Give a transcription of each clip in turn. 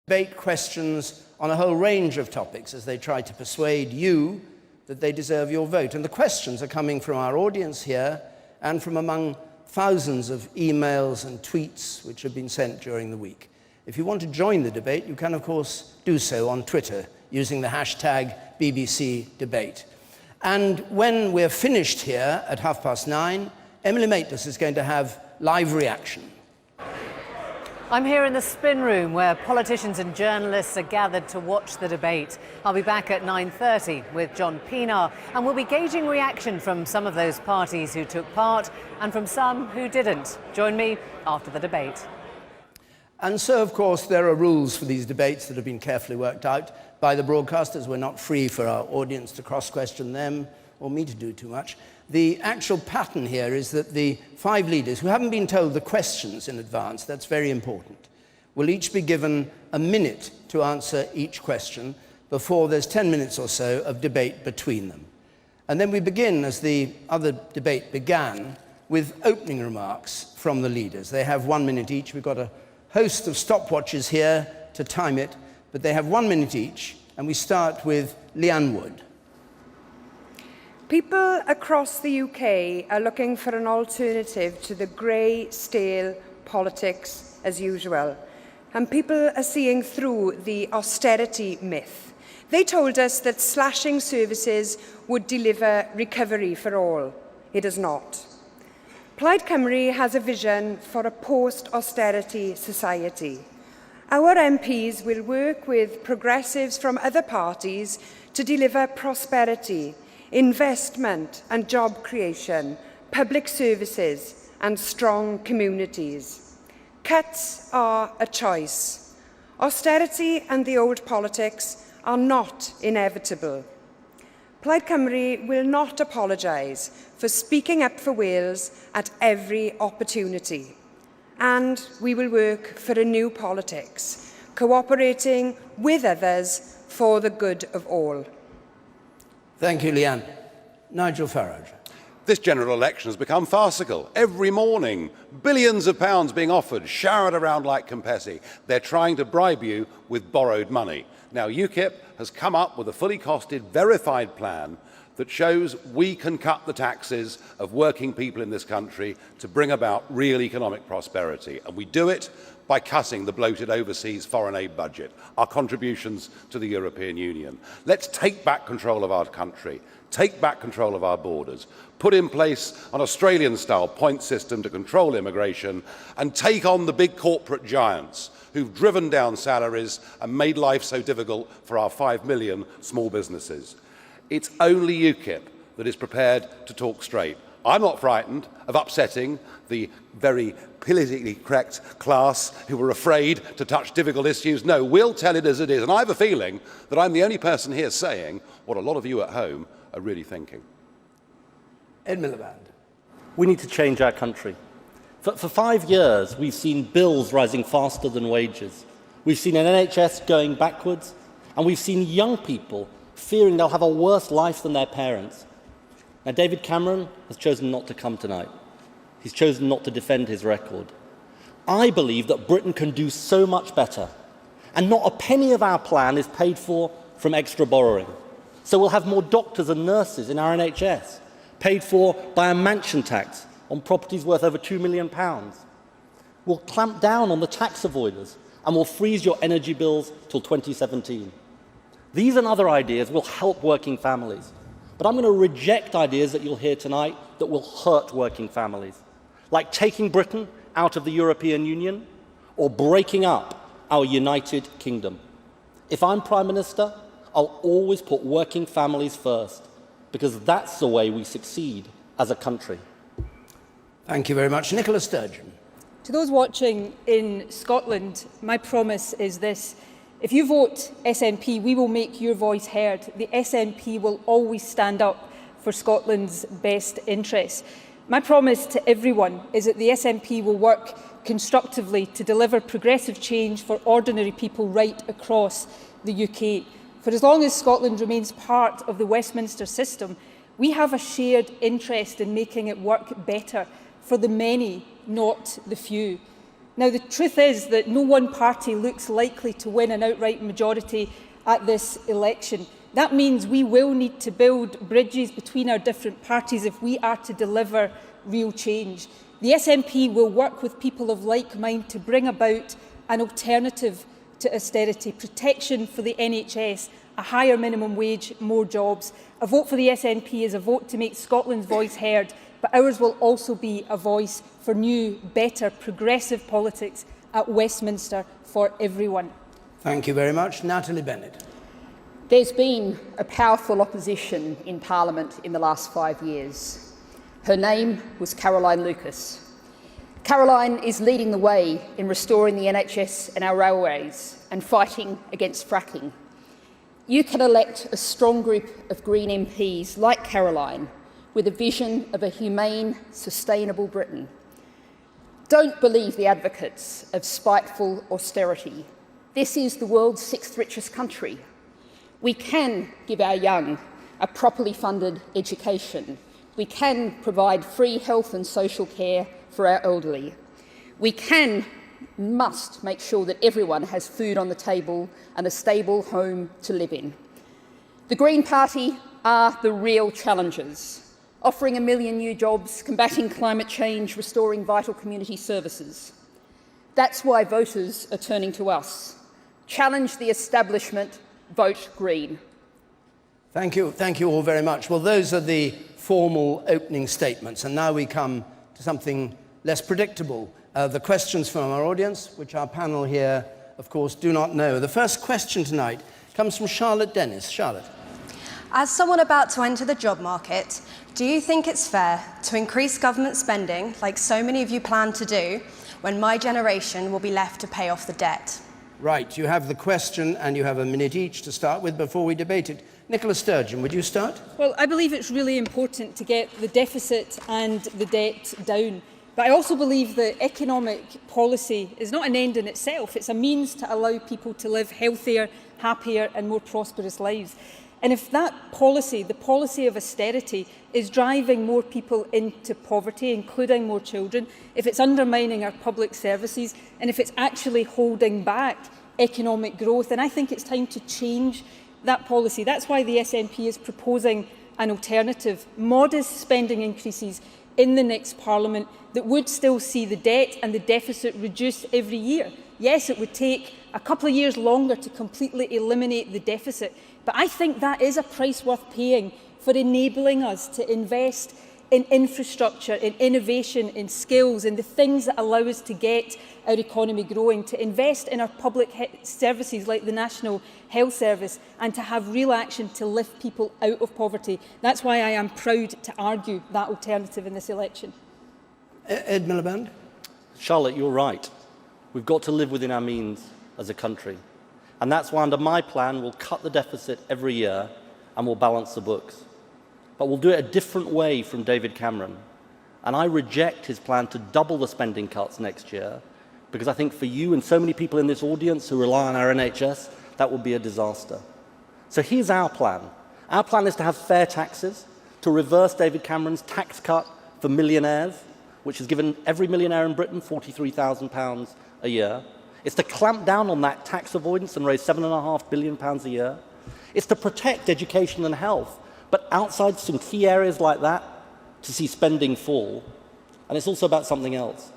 debate questions on a whole range of topics as they try to persuade you that they deserve your vote. And the questions are coming from our audience here and from among thousands of emails and tweets which have been sent during the week. If you want to join the debate, you can, of course, do so on Twitter using the hashtag BBC Debate. And when we're finished here at 9:30, Emily Maitlis is going to have live reaction. I'm here in the spin room where politicians and journalists are gathered to watch the debate. I'll be back at 9:30 with John Pienaar, and we'll be gauging reaction from some of those parties who took part and from some who didn't. Join me after the debate. And so, of course, there are rules for these debates that have been carefully worked out by the broadcasters. We're not free for our audience to cross-question them or me to do too much. The actual pattern here is that the 5 leaders, who haven't been told the questions in advance, that's very important, will each be given a minute to answer each question before there's 10 minutes or so of debate between them. And then we begin, as the other debate began, with opening remarks from the leaders. They have 1 minute each. We've got a host of stopwatches here to time it, but they have 1 minute each, and we start with Leanne Wood. People across the UK are looking for an alternative to the grey, stale politics as usual. And people are seeing through the austerity myth. They told us that slashing services would deliver recovery for all. It is not. Plaid Cymru has a vision for a post-austerity society. Our MPs will work with progressives from other parties to deliver prosperity, investment and job creation, public services and strong communities. Cuts are a choice. Austerity and the old politics are not inevitable. Plaid Cymru will not apologise for speaking up for Wales at every opportunity. And we will work for a new politics, cooperating with others for the good of all. Thank you, Leanne. Nigel Farage. This general election has become farcical. Every morning, billions of pounds being offered, showered around like confetti. They're trying to bribe you with borrowed money. Now, UKIP has come up with a fully costed, verified plan that shows we can cut the taxes of working people in this country to bring about real economic prosperity. And we do it by cutting the bloated overseas foreign aid budget, our contributions to the European Union. Let's take back control of our country, take back control of our borders, put in place an Australian-style point system to control immigration, and take on the big corporate giants who've driven down salaries and made life so difficult for our 5 million small businesses. It's only UKIP that is prepared to talk straight. I'm not frightened of upsetting the very politically correct class who are afraid to touch difficult issues. No, we'll tell it as it is. And I have a feeling that I'm the only person here saying what a lot of you at home are really thinking. Ed Miliband. We need to change our country. For 5 years, we've seen bills rising faster than wages. We've seen an NHS going backwards, and we've seen young people fearing they'll have a worse life than their parents. Now, David Cameron has chosen not to come tonight. He's chosen not to defend his record. I believe that Britain can do so much better, and not a penny of our plan is paid for from extra borrowing. So we'll have more doctors and nurses in our NHS, paid for by a mansion tax on properties worth over £2 million. We'll clamp down on the tax avoiders, and we'll freeze your energy bills till 2017. These and other ideas will help working families. But I'm going to reject ideas that you'll hear tonight that will hurt working families, like taking Britain out of the European Union or breaking up our United Kingdom. If I'm Prime Minister, I'll always put working families first, because that's the way we succeed as a country. Thank you very much. Nicola Sturgeon. To those watching in Scotland, my promise is this. If you vote SNP, we will make your voice heard. The SNP will always stand up for Scotland's best interests. My promise to everyone is that the SNP will work constructively to deliver progressive change for ordinary people right across the UK. For as long as Scotland remains part of the Westminster system, we have a shared interest in making it work better for the many, not the few. Now, the truth is that no one party looks likely to win an outright majority at this election. That means we will need to build bridges between our different parties if we are to deliver real change. The SNP will work with people of like mind to bring about an alternative to austerity, protection for the NHS, a higher minimum wage, more jobs. A vote for the SNP is a vote to make Scotland's voice heard, but ours will also be a voice for new, better, progressive politics at Westminster for everyone. Thank you very much. Natalie Bennett. There's been a powerful opposition in Parliament in the last 5 years. Her name was Caroline Lucas. Caroline is leading the way in restoring the NHS and our railways and fighting against fracking. You can elect a strong group of Green MPs like Caroline with a vision of a humane, sustainable Britain. Don't believe the advocates of spiteful austerity. This is the world's 6th richest country. We can give our young a properly funded education. We can provide free health and social care for our elderly. We must make sure that everyone has food on the table and a stable home to live in. The Green Party are the real challengers, offering 1 million new jobs, combating climate change, restoring vital community services. That's why voters are turning to us. Challenge the establishment, vote Green. Thank you all very much. Well, those are the formal opening statements, and now we come to something less predictable. The questions from our audience, which our panel here, of course, do not know. The first question tonight comes from Charlotte Dennis. Charlotte. As someone about to enter the job market, do you think it's fair to increase government spending, like so many of you plan to do, when my generation will be left to pay off the debt? Right, you have the question and you have a minute each to start with before we debate it. Nicola Sturgeon, would you start? Well, I believe it's really important to get the deficit and the debt down. But I also believe that economic policy is not an end in itself. It's a means to allow people to live healthier, happier and more prosperous lives. And if that policy, the policy of austerity, is driving more people into poverty, including more children, if it's undermining our public services, and if it's actually holding back economic growth, then I think it's time to change that policy. That's why the SNP is proposing an alternative, modest spending increases in the next Parliament that would still see the debt and the deficit reduced every year. Yes, it would take a couple of years longer to completely eliminate the deficit, but I think that is a price worth paying for enabling us to invest in infrastructure, in innovation, in skills, in the things that allow us to get our economy growing, to invest in our public services like the National Health Service, and to have real action to lift people out of poverty. That's why I am proud to argue that alternative in this election. Ed Miliband. Charlotte, you're right. We've got to live within our means as a country. And that's why under my plan, we'll cut the deficit every year and we'll balance the books. But we'll do it a different way from David Cameron. And I reject his plan to double the spending cuts next year, because I think for you and so many people in this audience who rely on our NHS, that would be a disaster. So here's our plan. Our plan is to have fair taxes, to reverse David Cameron's tax cut for millionaires, which has given every millionaire in Britain £43,000 a year. It's to clamp down on that tax avoidance and raise £7.5 billion a year. It's to protect education and health, but outside some key areas like that, to see spending fall. And it's also about something else.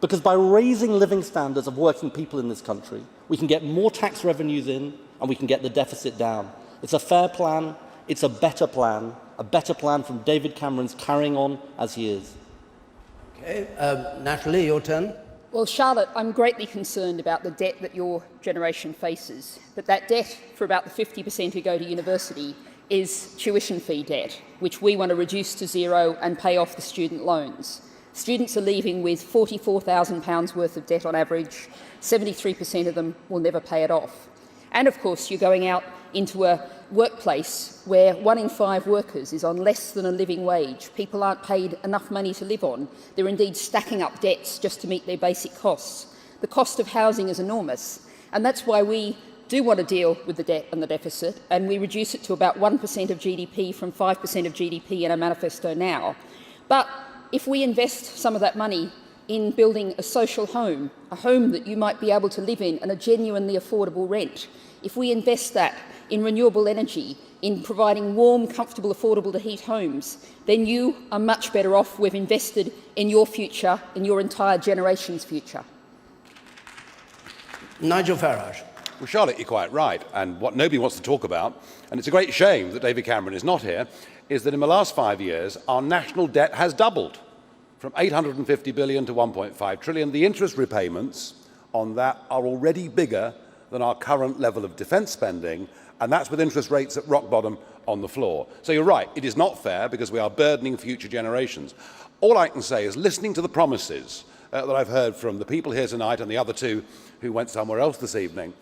Because by raising living standards of working people in this country, we can get more tax revenues in and we can get the deficit down. It's a fair plan, it's a better plan from David Cameron's carrying on as he is. Okay, Natalie, your turn. Well, Charlotte, I'm greatly concerned about the debt that your generation faces. But that debt for about the 50% who go to university is tuition fee debt, which we want to reduce to zero and pay off the student loans. Students are leaving with £44,000 worth of debt on average. 73% of them will never pay it off. And of course, you're going out into a workplace where 1 in 5 workers is on less than a living wage. People aren't paid enough money to live on. They're indeed stacking up debts just to meet their basic costs. The cost of housing is enormous, and that's why we do want to deal with the debt and the deficit, and we reduce it to about 1% of GDP from 5% of GDP in our manifesto now. But if we invest some of that money in building a social home, a home that you might be able to live in and a genuinely affordable rent, if we invest that in renewable energy, in providing warm, comfortable, affordable to heat homes, then you are much better off. We've invested in your future, in your entire generation's future. Nigel Farage. Well, Charlotte, you're quite right. And what nobody wants to talk about, and it's a great shame that David Cameron is not here, is that in the last 5 years, our national debt has doubled from 850 billion to 1.5 trillion. The interest repayments on that are already bigger than our current level of defence spending, and that's with interest rates at rock bottom on the floor. So you're right, it is not fair because we are burdening future generations. All I can say is, listening to the promises that I've heard from the people here tonight and the other two who went somewhere else this evening,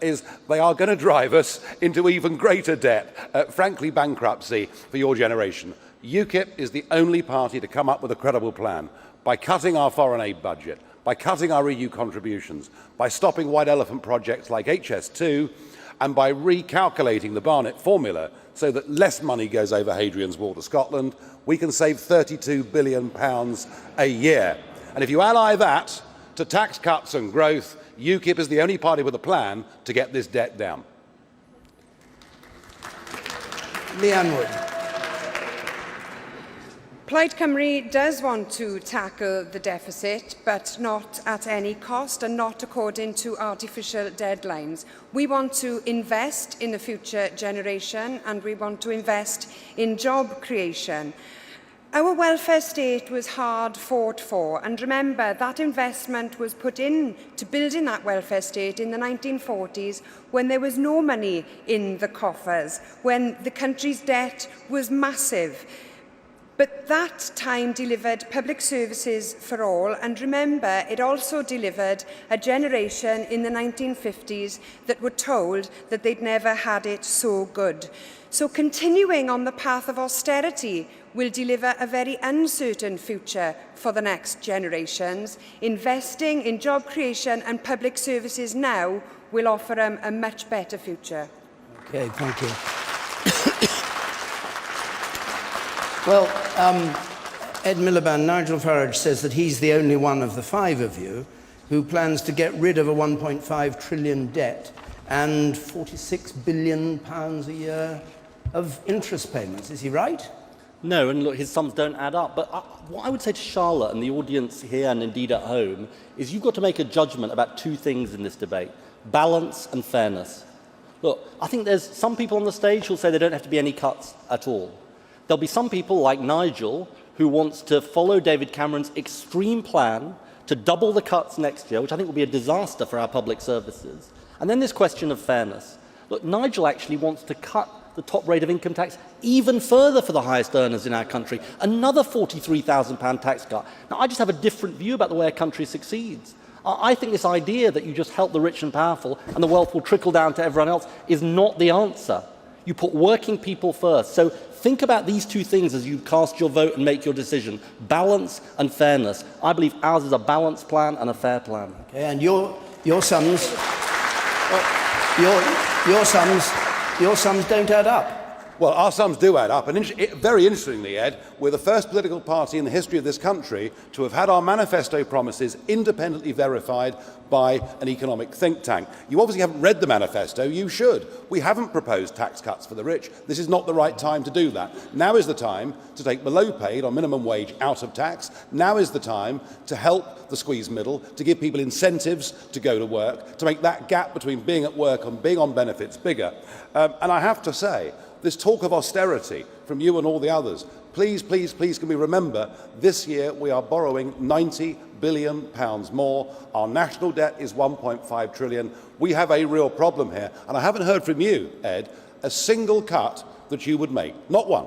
is they are going to drive us into even greater debt, frankly bankruptcy for your generation. UKIP is the only party to come up with a credible plan by cutting our foreign aid budget, by cutting our EU contributions, by stopping white elephant projects like HS2, and by recalculating the Barnett formula so that less money goes over Hadrian's Wall to Scotland. We can save £32 billion a year. And if you ally that to tax cuts and growth, UKIP is the only party with a plan to get this debt down. Leanne Wood. Plaid Cymru does want to tackle the deficit, but not at any cost and not according to artificial deadlines. We want to invest in the future generation and we want to invest in job creation. Our welfare state was hard fought for, and remember that investment was put in to building that welfare state in the 1940s when there was no money in the coffers, when the country's debt was massive. But that time delivered public services for all, and remember, it also delivered a generation in the 1950s that were told that they'd never had it so good. So continuing on the path of austerity will deliver a very uncertain future for the next generations. Investing in job creation and public services now will offer them a much better future. Okay, thank you. Well, Ed Miliband, Nigel Farage says that he's the only one of the five of you who plans to get rid of a 1.5 trillion debt and £46 billion a year of interest payments. Is he right? No, and look, his sums don't add up. But what I would say to Charlotte and the audience here and indeed at home is you've got to make a judgment about two things in this debate: balance and fairness. Look, I think there's some people on the stage who'll say there don't have to be any cuts at all. There'll be some people like Nigel who wants to follow David Cameron's extreme plan to double the cuts next year, which I think will be a disaster for our public services. And then this question of fairness. Look, Nigel actually wants to cut the top rate of income tax even further for the highest earners in our country, another £43,000 tax cut. Now, I just have a different view about the way a country succeeds. I think this idea that you just help the rich and powerful and the wealth will trickle down to everyone else is not the answer. You put working people first. So think about these two things as you cast your vote and make your decision: balance and fairness. I believe ours is a balanced plan and a fair plan. Okay, and your sums, your sums don't add up. Well, our sums do add up, and very interestingly, Ed, we're the first political party in the history of this country to have had our manifesto promises independently verified by an economic think tank. You obviously haven't read the manifesto. You should. We haven't proposed tax cuts for the rich. This is not the right time to do that. Now is the time to take the low paid on minimum wage out of tax. Now is the time to help the squeezed middle, to give people incentives to go to work, to make that gap between being at work and being on benefits bigger. And I have to say, this talk of austerity from you and all the others, please, please, please, can we remember this year we are borrowing £90 billion more. Our national debt is 1.5 trillion. We have a real problem here. And I haven't heard from you, Ed, a single cut that you would make. Not one.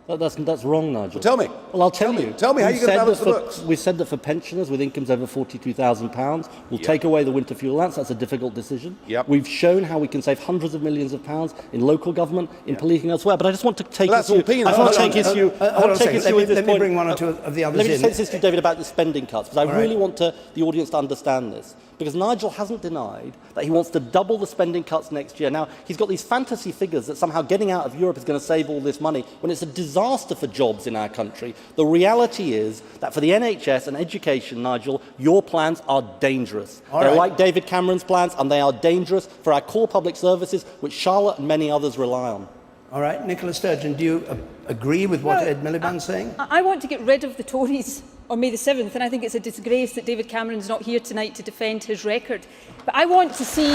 That's wrong, Nigel. Well, tell me. Well, I'll tell you. Tell me how you're going to balance the books. We said that for pensioners with incomes over £42,000, we'll take away the winter fuel allowance. That's a difficult decision. Yep. We've shown how we can save hundreds of millions of pounds in local government, in policing elsewhere. But I just want to take that's all peanuts. I want to take issue with this point. Let me bring one or two of the others Let me in. just say this to David about the spending cuts, because I really want the audience to understand this. because Nigel hasn't denied that he wants to double the spending cuts next year. Now, he's got these fantasy figures that somehow getting out of Europe is going to save all this money when it's a disaster for jobs in our country. The reality is that for the NHS and education, Nigel, your plans are dangerous. They're like David Cameron's plans, and they are dangerous for our core public services, which Charlotte and many others rely on. All right, Nicola Sturgeon, do you agree with what Ed Miliband's saying? I want to get rid of the Tories on May the 7th, and I think it's a disgrace that David Cameron's not here tonight to defend his record. But I want to see...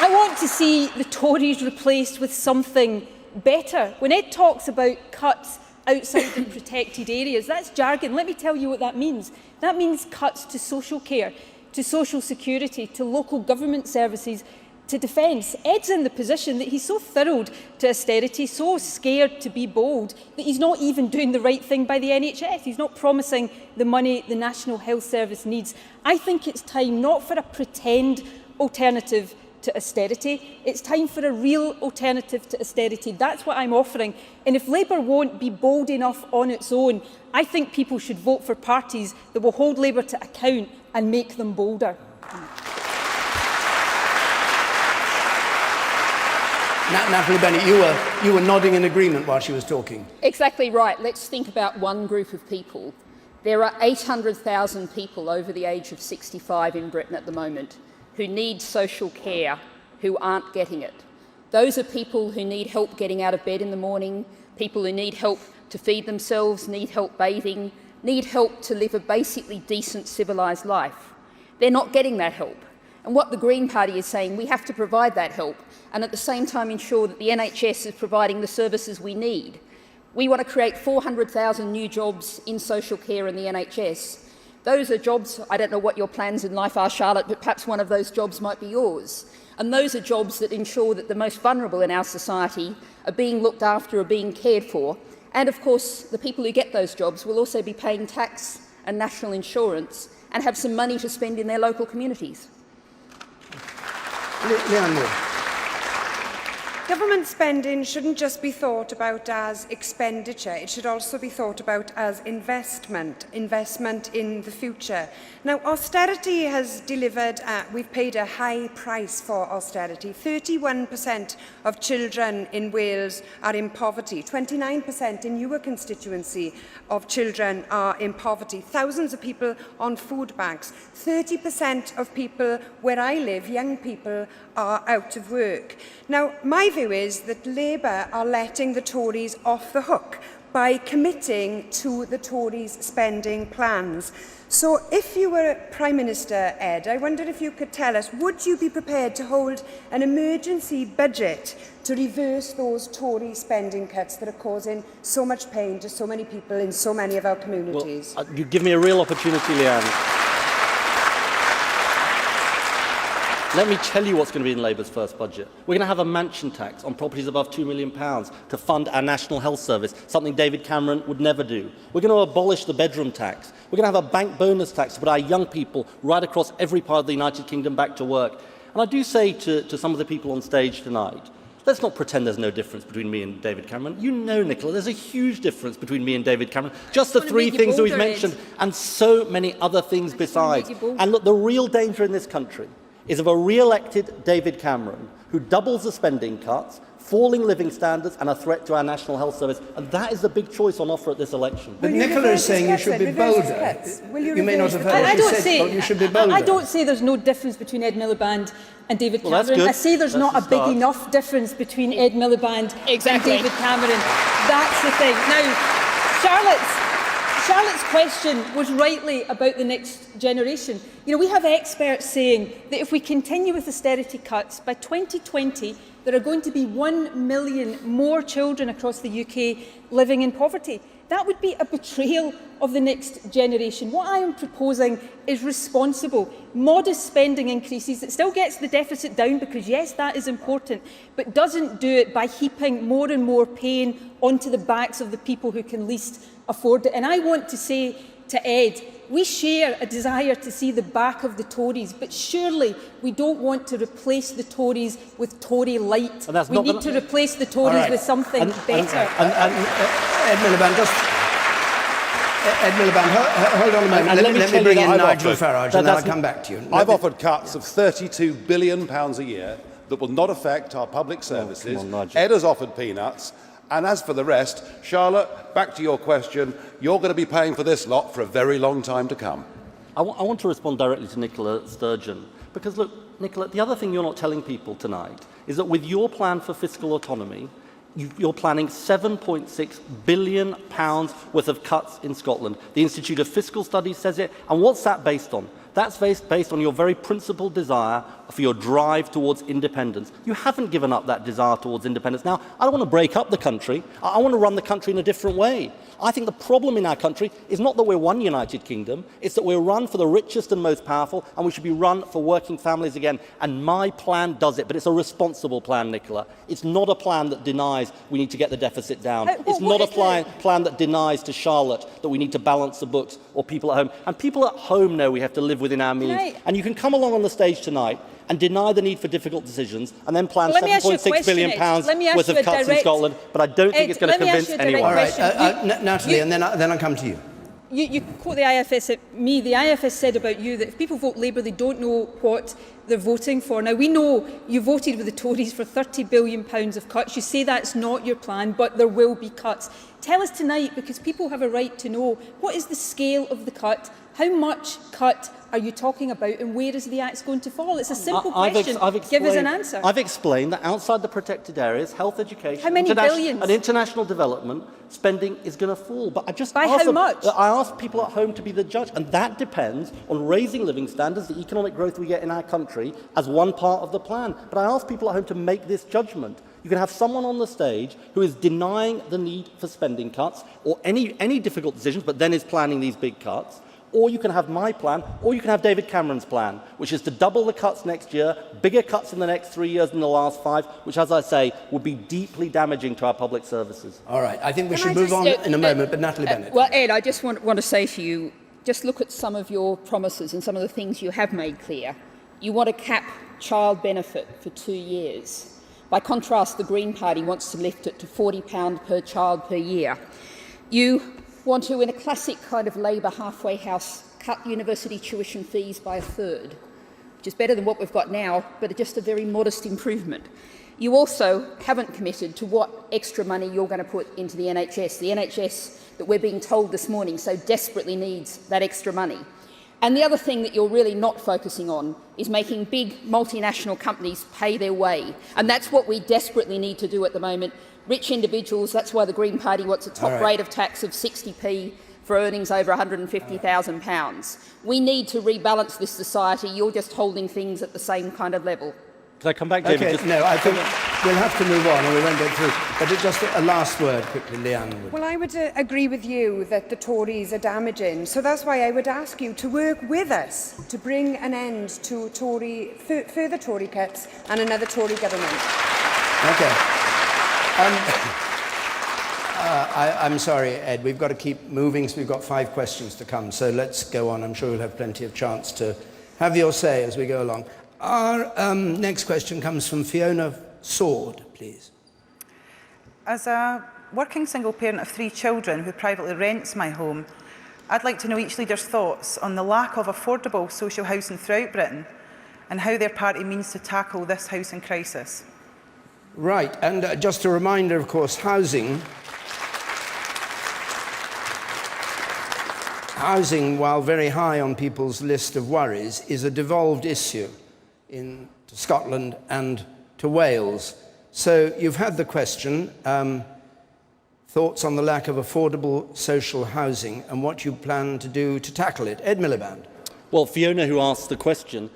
I want to see the Tories replaced with something better. When Ed talks about cuts outside the protected areas, that's jargon. Let me tell you what that means. That means cuts to social care, to social security, to local government services, to defence. Ed's in the position that he's so thrilled to austerity, so scared to be bold, that he's not even doing the right thing by the NHS. He's not promising the money the National Health Service needs. I think it's time not for a pretend alternative to austerity. It's time for a real alternative to austerity. That's what I'm offering. And if Labour won't be bold enough on its own, I think people should vote for parties that will hold Labour to account and make them bolder. Natalie Bennett, you were nodding in agreement while she was talking. Exactly right. Let's think about one group of people. There are 800,000 people over the age of 65 in Britain at the moment who need social care, who aren't getting it. Those are people who need help getting out of bed in the morning, people who need help to feed themselves, need help bathing, need help to live a basically decent, civilised life. They're not getting that help. And what the Green Party is saying, we have to provide that help and at the same time ensure that the NHS is providing the services we need. We want to create 400,000 new jobs in social care in the NHS. Those are jobs, I don't know what your plans in life are, Charlotte, but perhaps one of those jobs might be yours. And those are jobs that ensure that the most vulnerable in our society are being looked after, are being cared for. And of course, the people who get those jobs will also be paying tax and national insurance and have some money to spend in their local communities. Leanne Wood. Government spending shouldn't just be thought about as expenditure, it should also be thought about as investment in the future. Now, austerity has delivered, we've paid a high price for austerity. 31% of children in Wales are in poverty, 29% in your constituency of children are in poverty, thousands of people on food banks, 30% of people where I live, young people, are out of work. Now, my view is that Labour are letting the Tories off the hook by committing to the Tories' spending plans. So if you were Prime Minister, Ed, I wonder if you could tell us, would you be prepared to hold an emergency budget to reverse those Tory spending cuts that are causing so much pain to so many people in so many of our communities? Well, you give me a real opportunity, Leanne. Let me tell you what's going to be in Labour's first budget. We're going to have a mansion tax on properties above £2 million to fund our National Health Service, something David Cameron would never do. We're going to abolish the bedroom tax. We're going to have a bank bonus tax to put our young people right across every part of the United Kingdom back to work. And I do say to some of the people on stage tonight, let's not pretend there's no difference between me and David Cameron. You know, Nicola, there's a huge difference between me and David Cameron. Just the three things that we've mentioned and so many other things besides. And look, the real danger in this country is of a re-elected David Cameron who doubles the spending cuts, falling living standards and a threat to our National Health Service. And that is the big choice on offer at this election. But Nicola is saying you should be bolder. You may not have heard what she said, but you should be bolder. I don't say there's no difference between Ed Miliband and David Cameron. I say there's not a big enough difference between Ed Miliband and David Cameron. That's the thing. Now, Charlotte's question was rightly about the next generation. You know, we have experts saying that if we continue with austerity cuts, by 2020 there are going to be 1 million more children across the UK living in poverty. That would be a betrayal of the next generation. What I am proposing is responsible, modest spending increases that still gets the deficit down because, yes, that is important, but doesn't do it by heaping more and more pain onto the backs of the people who can least afford it. And I want to say to Ed, we share a desire to see the back of the Tories, but surely we don't want to replace the Tories with Tory light. We need to replace the Tories with something better. Ed Miliband, Ed Miliband, hold on a moment. And Let me bring in Nigel offered- Farage, and then I'll come back to you. I've offered cuts of £32 billion a year that will not affect our public services. come on, Nigel. Ed has offered peanuts. And as for the rest, Charlotte, back to your question, you're going to be paying for this lot for a very long time to come. I want to respond directly to Nicola Sturgeon. Because, look, Nicola, the other thing you're not telling people tonight is that with your plan for fiscal autonomy, you're planning £7.6 billion worth of cuts in Scotland. The Institute of Fiscal Studies says it. And what's that based on? That's based on your very principled desire for your drive towards independence. You haven't given up that desire towards independence. Now, I don't want to break up the country. I want to run the country in a different way. I think the problem in our country is not that we're one United Kingdom, it's that we're run for the richest and most powerful, and we should be run for working families again. And my plan does it, but it's a responsible plan, Nicola. It's not a plan that denies we need to get the deficit down. It's not a plan that denies to Charlotte that we need to balance the books or people at home. And people at home know we have to live within our means. And you can come along on the stage tonight and deny the need for difficult decisions and then plan £7.6 billion worth of cuts in Scotland, but I don't think it's going to convince anyone. All right, Natalie, and then I'll come to you. You quote the IFS at me. The IFS said about you that if people vote Labour, they don't know what they're voting for. Now, we know you voted with the Tories for £30 billion of cuts. You say that's not your plan, but there will be cuts. Tell us tonight, because people have a right to know, what is the scale of the cut? How much cut are you talking about, and where is the axe going to fall? It's a simple question. Give us an answer. I've explained that outside the protected areas, health, education, how many billions? and international development spending is going to fall. But I just by ask how much? I ask people at home to be the judge, and that depends on raising living standards, the economic growth we get in our country, as one part of the plan. But I ask people at home to make this judgment. You can have someone on the stage who is denying the need for spending cuts or any difficult decisions, but then is planning these big cuts. Or you can have my plan, or you can have David Cameron's plan, which is to double the cuts next year, bigger cuts in the next 3 years than the last 5, which, as I say, would be deeply damaging to our public services. All right, I think we should move on in a moment, but Natalie Bennett. Well, Ed, I just want to say to you, just look at some of your promises and some of the things you have made clear. You want to cap child benefit for 2 years. By contrast, the Green Party wants to lift it to £40 per child per year. You want to, in a classic kind of Labour halfway house, cut university tuition fees by a third, which is better than what we've got now, but just a very modest improvement. You also haven't committed to what extra money you're going to put into the NHS that we're being told this morning so desperately needs that extra money. And the other thing that you're really not focusing on is making big multinational companies pay their way. And that's what we desperately need to do at the moment. Rich individuals, that's why the Green Party wants a top rate of tax of 60p for earnings over £150,000. We need to rebalance this society. You're just holding things at the same kind of level. Can I come back, David? Okay, no, I think we'll have to move on and we won't go through. But just a last word quickly, Leanne. Well, I would agree with you that the Tories are damaging. So that's why I would ask you to work with us to bring an end to further Tory cuts and another Tory government. Okay. I'm sorry, Ed, we've got to keep moving, so we've got 5 questions to come. So let's go on. I'm sure we'll have plenty of chance to have your say as we go along. Our next question comes from Fiona Sword, please. As a working single parent of 3 children who privately rents my home, I'd like to know each leader's thoughts on the lack of affordable social housing throughout Britain and how their party means to tackle this housing crisis. Right, and just a reminder, of course, housing, while very high on people's list of worries, is a devolved issue in Scotland and to Wales. So you've had the question, thoughts on the lack of affordable social housing and what you plan to do to tackle it. Ed Miliband. Well, Fiona, who asked the question,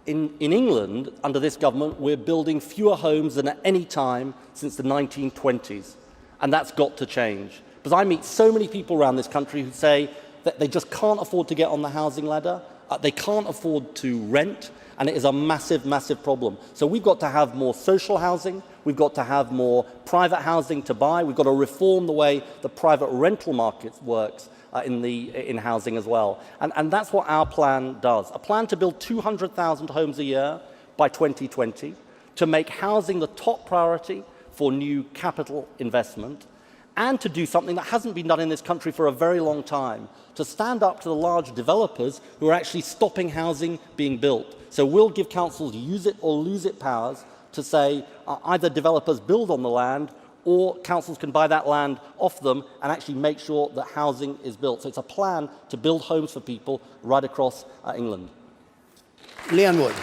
in England, under this government, we're building fewer homes than at any time since the 1920s. And that's got to change. Because I meet so many people around this country who say that they just can't afford to get on the housing ladder, they can't afford to rent, and it is a massive, massive problem. So we've got to have more social housing, we've got to have more private housing to buy, we've got to reform the way the private rental market works in housing as well. And that's what our plan does. A plan to build 200,000 homes a year by 2020, to make housing the top priority for new capital investment, and to do something that hasn't been done in this country for a very long time, to stand up to the large developers who are actually stopping housing being built. So we'll give councils use it or lose it powers to say either developers build on the land or councils can buy that land off them and actually make sure that housing is built. So it's a plan to build homes for people right across England. Leanne Wood.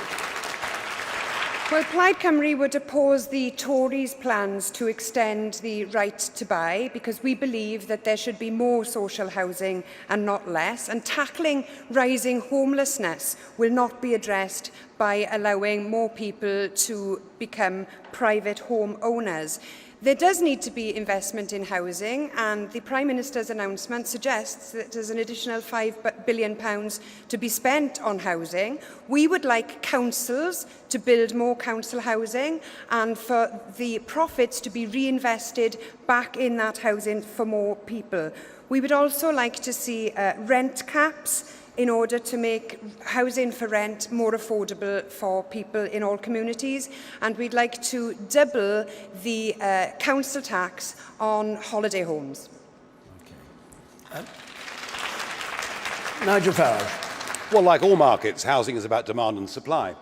Well, Plaid Cymru would oppose the Tories' plans to extend the right to buy because we believe that there should be more social housing and not less, and tackling rising homelessness will not be addressed by allowing more people to become private home owners. There does need to be investment in housing, and the Prime Minister's announcement suggests that there's an additional £5 billion to be spent on housing. We would like councils to build more council housing and for the profits to be reinvested back in that housing for more people. We would also like to see rent caps in order to make housing for rent more affordable for people in all communities. And we'd like to double the council tax on holiday homes. Nigel Farage. Well, like all markets, housing is about demand and supply.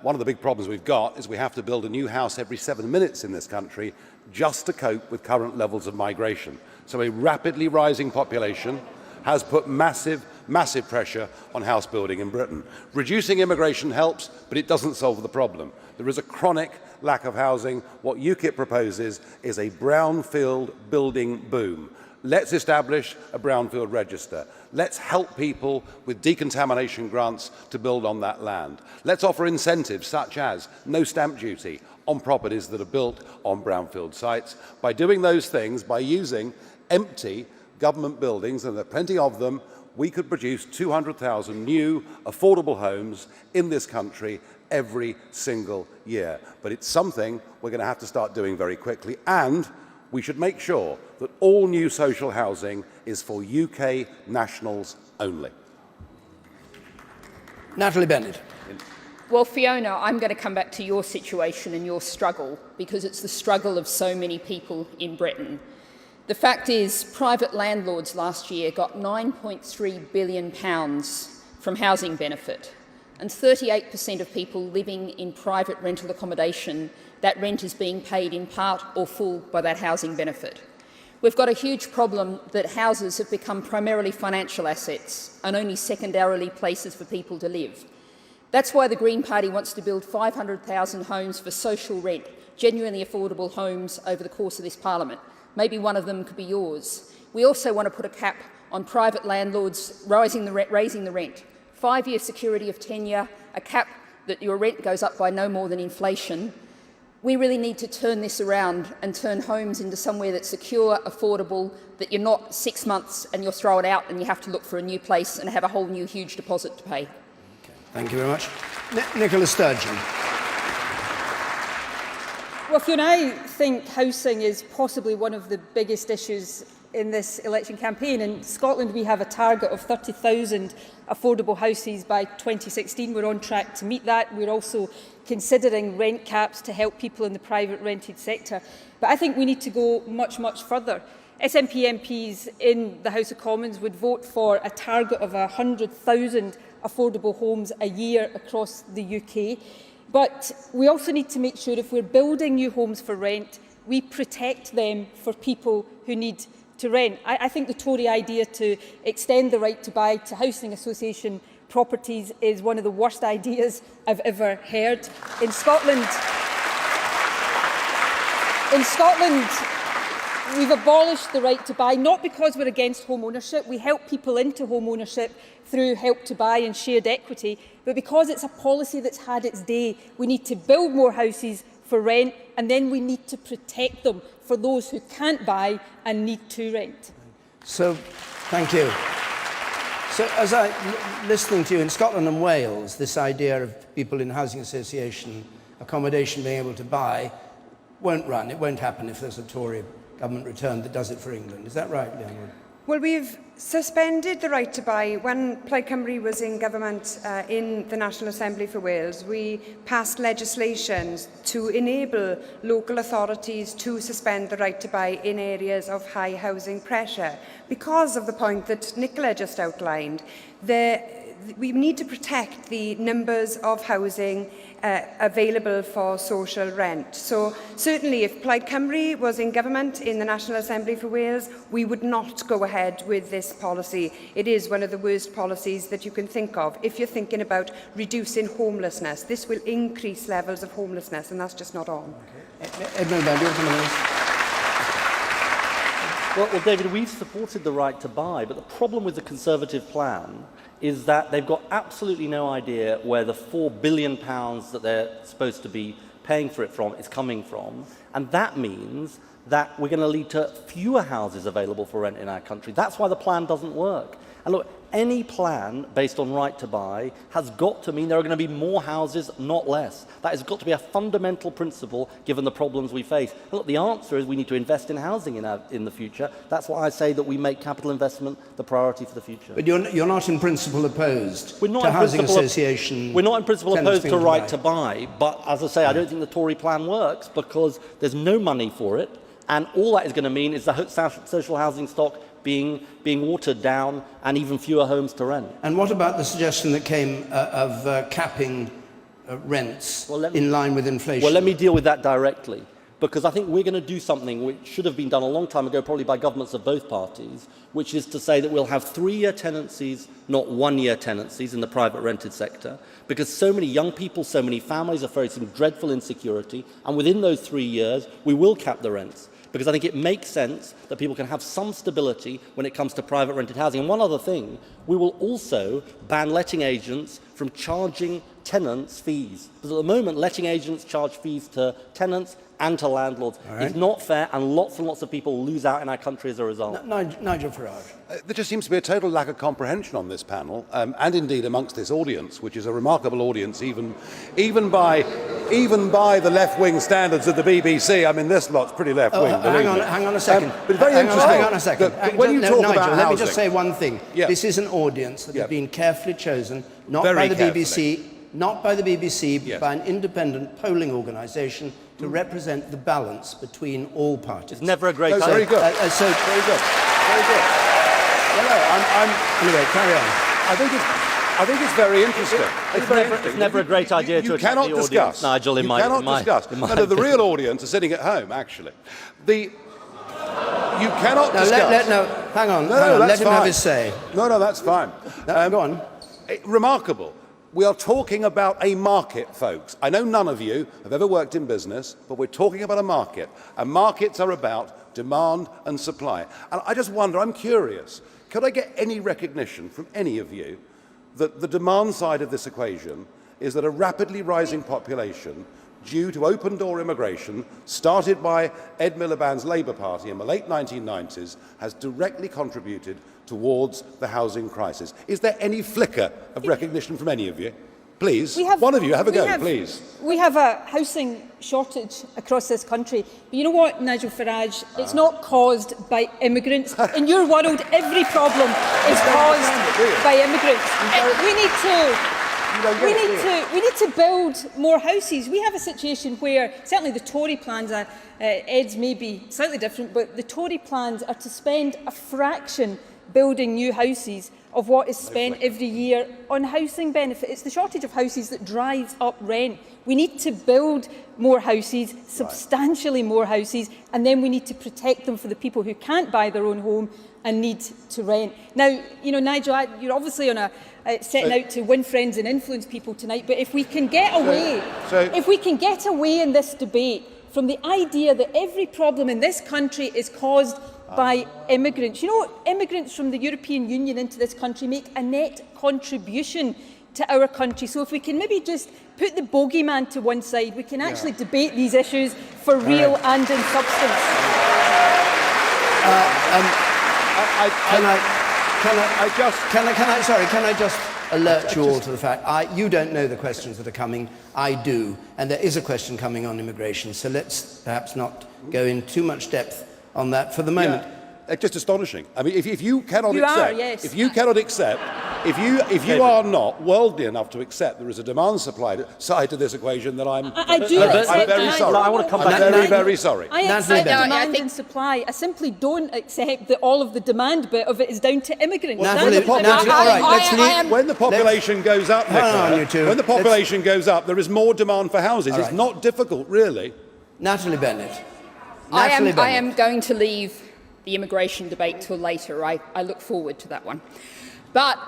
One of the big problems we've got is we have to build a new house every 7 minutes in this country just to cope with current levels of migration. So a rapidly rising population has put massive pressure on house building in Britain. Reducing immigration helps, but it doesn't solve the problem. There is a chronic lack of housing. What UKIP proposes is a brownfield building boom. Let's establish a brownfield register. Let's help people with decontamination grants to build on that land. Let's offer incentives such as no stamp duty on properties that are built on brownfield sites. By doing those things, by using empty government buildings, and there are plenty of them, we could produce 200,000 new affordable homes in this country every single year. But it's something we're going to have to start doing very quickly, and we should make sure that all new social housing is for UK nationals only. Natalie Bennett. Well, Fiona, I'm going to come back to your situation and your struggle, because it's the struggle of so many people in Britain. The fact is, private landlords last year got £9.3 billion from housing benefit, and 38% of people living in private rental accommodation, that rent is being paid in part or full by that housing benefit. We've got a huge problem that houses have become primarily financial assets and only secondarily places for people to live. That's why the Green Party wants to build 500,000 homes for social rent, genuinely affordable homes over the course of this Parliament. Maybe one of them could be yours. We also want to put a cap on private landlords raising the rent. 5-year security of tenure, a cap that your rent goes up by no more than inflation. We really need to turn this around and turn homes into somewhere that's secure, affordable, that you're not 6 months and you're thrown out and you have to look for a new place and have a whole new huge deposit to pay. Okay. Thank you very much. Nicola Sturgeon. Well, Fiona, I think housing is possibly one of the biggest issues in this election campaign. In Scotland, we have a target of 30,000 affordable houses by 2016. We're on track to meet that. We're also considering rent caps to help people in the private rented sector. But I think we need to go much, much further. SNP MPs in the House of Commons would vote for a target of 100,000 affordable homes a year across the UK. But we also need to make sure if we're building new homes for rent, we protect them for people who need to rent. I think the Tory idea to extend the right to buy to housing association properties is one of the worst ideas I've ever heard. In Scotland, we've abolished the right to buy, not because we're against home ownership. We help people into home ownership through Help to Buy and shared equity, but because it's a policy that's had its day. We need to build more houses for rent, and then we need to protect them for those who can't buy and need to rent. So, thank you. So, as listening to you, in Scotland and Wales, this idea of people in housing association accommodation being able to buy won't run. It won't happen if there's a Tory government return that does it for England. Is that right, Leanne Wood? Well, we've suspended the right to buy. When Plaid Cymru was in government in the National Assembly for Wales, we passed legislation to enable local authorities to suspend the right to buy in areas of high housing pressure. Because of the point that Nicola just outlined, we need to protect the numbers of housing available for social rent. So certainly if Plaid Cymru was in government in the National Assembly for Wales, we would not go ahead with this policy. It is one of the worst policies that you can think of. If you're thinking about reducing homelessness, this will increase levels of homelessness, and that's just not on. Okay. Edmund Bandy, Well, David, we've supported the right to buy, but the problem with the Conservative plan is that they've got absolutely no idea where the £4 billion that they're supposed to be paying for it from is coming from. And that means that we're going to lead to fewer houses available for rent in our country. That's why the plan doesn't work. And look, any plan based on right to buy has got to mean there are going to be more houses, not less. That has got to be a fundamental principle given the problems we face. And look, the answer is we need to invest in housing in the future. That's why I say that we make capital investment the priority for the future. But you're not in principle opposed We're not to in housing principle association. We're not in principle opposed to tenants right to buy, but as I say, I don't think the Tory plan works because there's no money for it, and all that is going to mean is the social housing stock being watered down and even fewer homes to rent. And what about the suggestion that came of capping rents in line with inflation? Well, let me deal with that directly, because I think we're going to do something which should have been done a long time ago, probably by governments of both parties, which is to say that we'll have 3-year tenancies, not 1-year tenancies in the private rented sector, because so many young people, so many families are facing dreadful insecurity, and within those 3 years, we will cap the rents. Because I think it makes sense that people can have some stability when it comes to private rented housing. And one other thing, we will also ban letting agents from charging tenants fees. Because at the moment, letting agents charge fees to tenants and to landlords. It's not fair, and lots of people lose out in our country as a result. Nigel Farage. There just seems to be a total lack of comprehension on this panel, and indeed amongst this audience, which is a remarkable audience, even by the left-wing standards of the BBC. I mean, this lot's pretty left-wing. Hang on a second. But it's very interesting. Hang on a second. When you talk Nigel, about let me housing, just say one thing. Yeah. This is an audience that has been carefully chosen, not Very by the carefully. BBC, not by the BBC, but Yes. by an independent polling organisation to represent the balance between all parties. It's never a great No, idea. very good. Very good. Very good. Anyway, carry on. I think it's very interesting. It's never a great idea to you attack cannot the audience, discuss. Nigel, in you my cannot in my- discuss. in my No, the opinion. real audience are sitting at home, actually. You cannot discuss. Hang on. No, Let that's him fine. have his say. No, that's fine. Go on. Remarkable. We are talking about a market, folks. I know none of you have ever worked in business, but we're talking about a market. And markets are about demand and supply. And I just wonder, I'm curious, could I get any recognition from any of you that the demand side of this equation is that a rapidly rising population due to open-door immigration, started by Ed Miliband's Labour Party in the late 1990s, has directly contributed towards the housing crisis. Is there any flicker of recognition from any of you? Please, one of you, have a go, please. We have a housing shortage across this country. But you know what, Nigel Farage? It's not caused by immigrants. In your world, every problem is caused by immigrants. We need to build more houses. We have a situation where, certainly the Tory plans are, Ed's may be slightly different, but the Tory plans are to spend a fraction building new houses of what is spent every year on housing benefit. It's the shortage of houses that drives up rent. We need to build more houses, substantially more houses, and then we need to protect them for the people who can't buy their own home and need to rent. Now, you know, Nigel, you're obviously on a setting out to win friends and influence people tonight, but if we can get away, in this debate from the idea that every problem in this country is caused by immigrants. You know, immigrants from the European Union into this country make a net contribution to our country. So if we can maybe just put the bogeyman to one side, we can actually debate these issues for real and in substance. Can I just alert you all to the fact, you don't know the questions that are coming, I do, and there is a question coming on immigration, so let's perhaps not go in too much depth on that for the moment. just astonishing. I mean, if you cannot You accept, are, yes. if you cannot accept, if you are not worldly enough to accept there is a demand supply side to this equation, then I'm I do accept I'm very that. sorry. I want to come I'm back. very, very sorry. I Natalie accept Bennett. demand and supply. I simply don't accept that all of the demand bit of it is down to immigrants. Natalie, That's what Natalie, I- all right, I- let's I leave- am- When the population goes up, Hang on, Nicola, you two. when the population goes up, there is more demand for houses. All It's right. not difficult, really. Natalie Bennett. I Natalie am Bennett. going to leave the immigration debate till later. I look forward to that one. But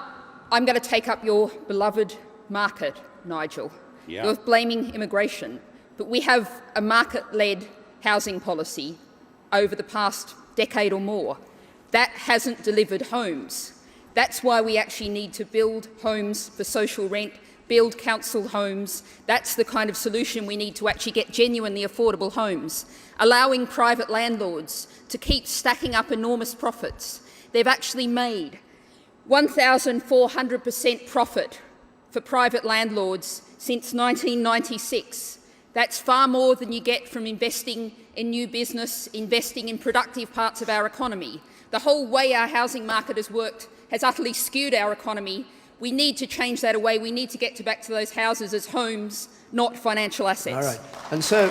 I'm going to take up your beloved market, Nigel. Yeah. You're blaming immigration, but we have a market-led housing policy over the past decade or more. That hasn't delivered homes. That's why we actually need to build homes for social rent, build council homes. That's the kind of solution we need to actually get genuinely affordable homes, allowing private landlords to keep stacking up enormous profits. They've actually made 1,400% profit for private landlords since 1996. That's far more than you get from investing in new business, investing in productive parts of our economy. The whole way our housing market has worked has utterly skewed our economy. We need to change that away. We need to get back to those houses as homes, not financial assets. All right. And so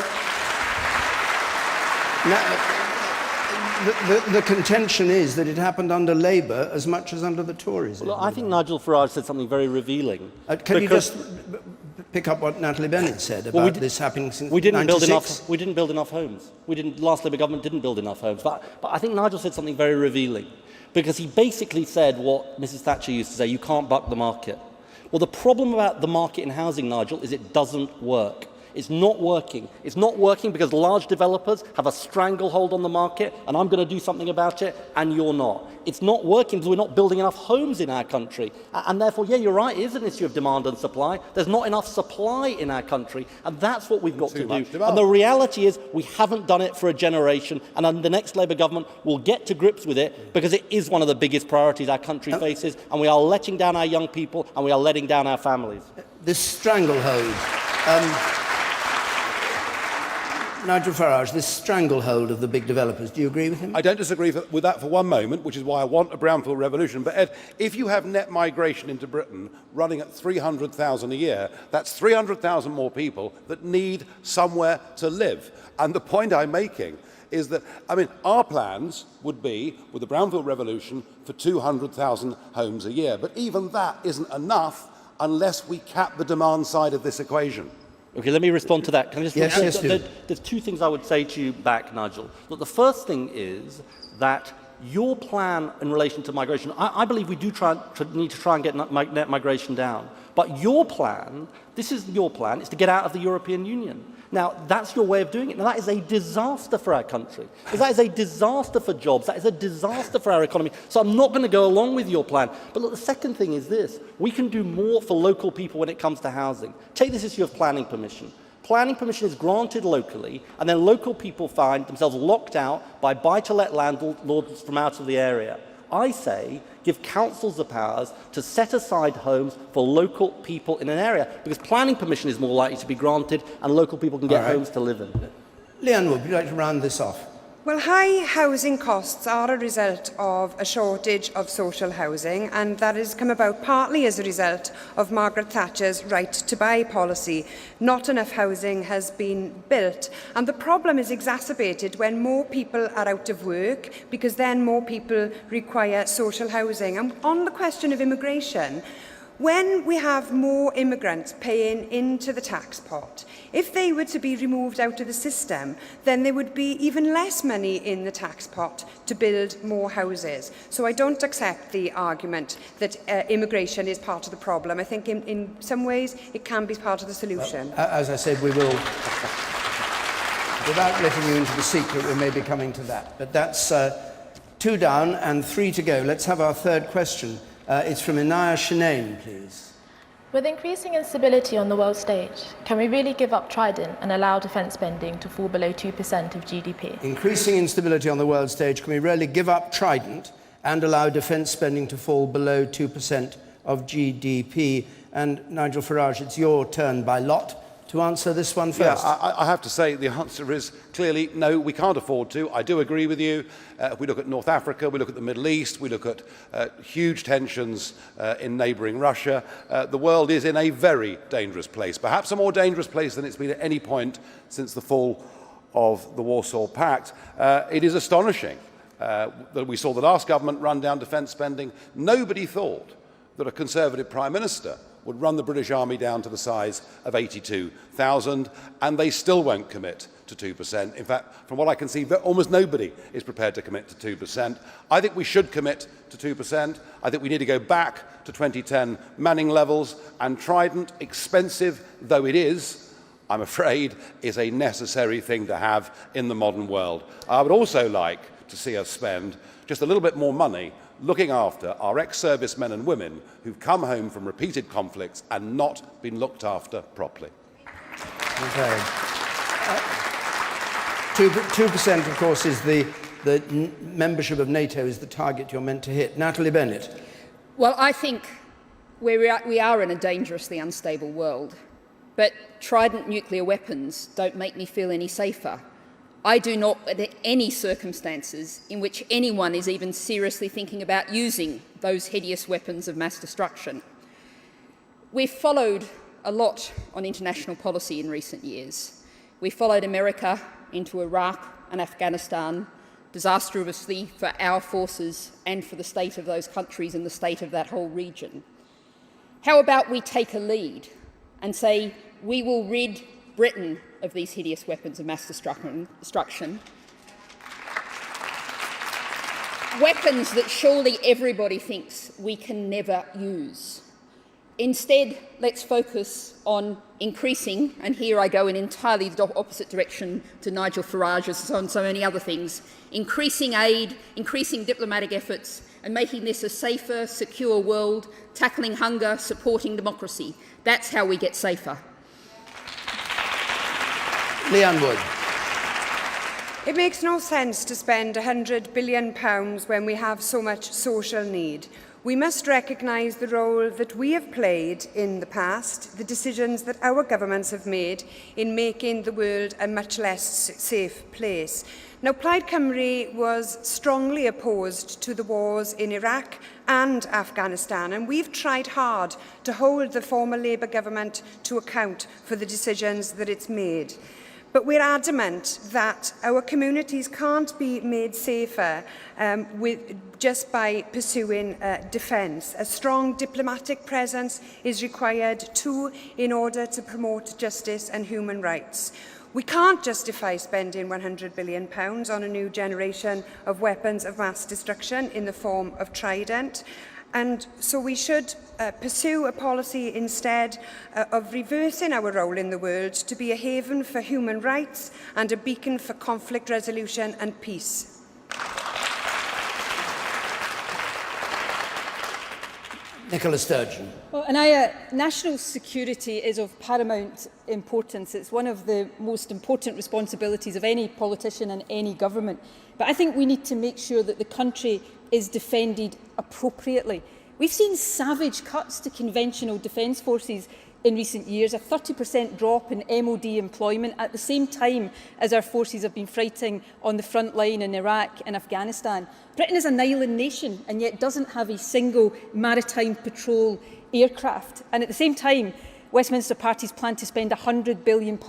the contention is that it happened under Labour as much as under the Tories. Look, I think Nigel Farage said something very revealing. Can you just pick up what Natalie Bennett said about this happening since We didn't build 96? enough. We didn't build enough homes. Last Labour government didn't build enough homes. But I think Nigel said something very revealing, because he basically said what Mrs. Thatcher used to say: you can't buck the market. Well, the problem about the market in housing, Nigel, is it doesn't work. It's not working. It's not working because large developers have a stranglehold on the market, and I'm going to do something about it, and you're not. It's not working because we're not building enough homes in our country. And therefore, yeah, you're right, it is an issue of demand and supply. There's not enough supply in our country, and that's what we've got to do. And the reality is we haven't done it for a generation, and the next Labour government will get to grips with it, because it is one of the biggest priorities our country faces, and we are letting down our young people, and we are letting down our families. This stranglehold. Nigel Farage, this stranglehold of the big developers, do you agree with him? I don't disagree with that for one moment, which is why I want a brownfield revolution. But Ed, if you have net migration into Britain running at 300,000 a year, that's 300,000 more people that need somewhere to live. And the point I'm making is that, I mean, our plans would be, with the brownfield revolution, for 200,000 homes a year. But even that isn't enough unless we cap the demand side of this equation. Okay, let me respond to that. Can I just Yes, do. There's two things I would say to you back, Nigel. Look, the first thing is that your plan in relation to migration, I believe we do need to try and get net migration down. But your plan, this is your plan, is to get out of the European Union. Now, that's your way of doing it. Now, that is a disaster for our country. That is a disaster for jobs. That is a disaster for our economy. So I'm not going to go along with your plan. But look, the second thing is this. We can do more for local people when it comes to housing. Take this issue of planning permission. Planning permission is granted locally, and then local people find themselves locked out by buy-to-let landlords from out of the area. I say give councils the powers to set aside homes for local people in an area, because planning permission is more likely to be granted and local people can get homes to live in. Leanne Wood, would you like to round this off? Well, high housing costs are a result of a shortage of social housing, and that has come about partly as a result of Margaret Thatcher's right to buy policy. Not enough housing has been built, and the problem is exacerbated when more people are out of work, because then more people require social housing. And on the question of immigration, when we have more immigrants paying into the tax pot, if they were to be removed out of the system, then there would be even less money in the tax pot to build more houses. So I don't accept the argument that immigration is part of the problem. I think in some ways it can be part of the solution. As I said, we will, without letting you into the secret, we may be coming to that. But that's 2 down and 3 to go. Let's have our third question. It's from Inaya Shinane, please. With increasing instability on the world stage, can we really give up Trident and allow defence spending to fall below 2% of GDP? Increasing instability on the world stage, can we really give up Trident and allow defence spending to fall below 2% of GDP? And Nigel Farage, it's your turn by lot to answer this one Yeah, first? I have to say the answer is clearly no, we can't afford to. I do agree with you. If we look at North Africa, we look at the Middle East, we look at huge tensions in neighbouring Russia, the world is in a very dangerous place, perhaps a more dangerous place than it's been at any point since the fall of the Warsaw Pact. It is astonishing that we saw the last government run down defence spending. Nobody thought that a Conservative Prime Minister would run the British Army down to the size of 82,000, and they still won't commit to 2%. In fact, from what I can see, almost nobody is prepared to commit to 2%. I think we should commit to 2%. I think we need to go back to 2010 Manning levels, and Trident, expensive though it is, I'm afraid, is a necessary thing to have in the modern world. I would also like to see us spend just a little bit more money looking after our ex-servicemen and women who've come home from repeated conflicts and not been looked after properly. Okay. 2%, of course, is the membership of NATO is the target you're meant to hit. Natalie Bennett. Well, I think we are in a dangerously unstable world, but Trident nuclear weapons don't make me feel any safer. I do not, under any circumstances in which anyone is even seriously thinking about using those hideous weapons of mass destruction. We've followed a lot on international policy in recent years. We followed America into Iraq and Afghanistan, disastrously for our forces and for the state of those countries and the state of that whole region. How about we take a lead and say we will rid Britain of these hideous weapons of mass destruction, weapons that surely everybody thinks we can never use. Instead, let's focus on increasing, and here I go in entirely the opposite direction to Nigel Farage as on so many other things, increasing aid, increasing diplomatic efforts, and making this a safer, secure world, tackling hunger, supporting democracy. That's how we get safer. Leanne Wood. It makes no sense to spend £100 billion when we have so much social need. We must recognise the role that we have played in the past, the decisions that our governments have made in making the world a much less safe place. Now, Plaid Cymru was strongly opposed to the wars in Iraq and Afghanistan, and we've tried hard to hold the former Labour government to account for the decisions that it's made. But we're adamant that our communities can't be made safer just by pursuing defence. A strong diplomatic presence is required too in order to promote justice and human rights. We can't justify spending £100 billion on a new generation of weapons of mass destruction in the form of Trident. And so we should pursue a policy instead of reversing our role in the world to be a haven for human rights and a beacon for conflict resolution and peace. Nicola Sturgeon. Well, national security is of paramount importance. It's one of the most important responsibilities of any politician and any government. But I think we need to make sure that the country is defended appropriately. We've seen savage cuts to conventional defence forces in recent years, a 30% drop in MOD employment at the same time as our forces have been fighting on the front line in Iraq and Afghanistan. Britain is an island nation and yet doesn't have a single maritime patrol aircraft. And at the same time, Westminster parties plan to spend £100 billion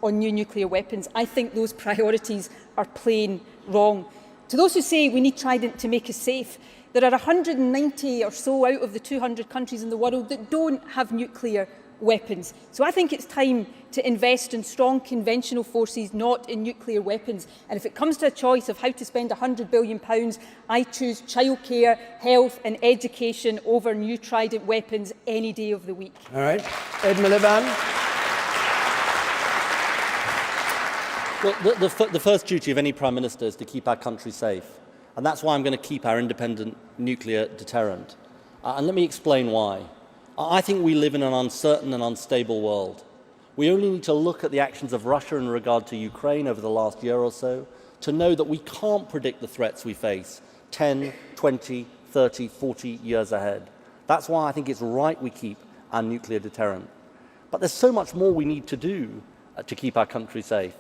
on new nuclear weapons. I think those priorities are plain wrong. To those who say we need Trident to make us safe, there are 190 or so out of the 200 countries in the world that don't have nuclear weapons. So I think it's time to invest in strong conventional forces, not in nuclear weapons. And if it comes to a choice of how to spend £100 billion, I choose childcare, health and education over new Trident weapons any day of the week. All right. Ed Miliband. Well, the first duty of any Prime Minister is to keep our country safe. And that's why I'm going to keep our independent nuclear deterrent. And let me explain why. I think we live in an uncertain and unstable world. We only need to look at the actions of Russia in regard to Ukraine over the last year or so to know that we can't predict the threats we face 10, 20, 30, 40 years ahead. That's why I think it's right we keep our nuclear deterrent. But there's so much more we need to do to keep our country safe.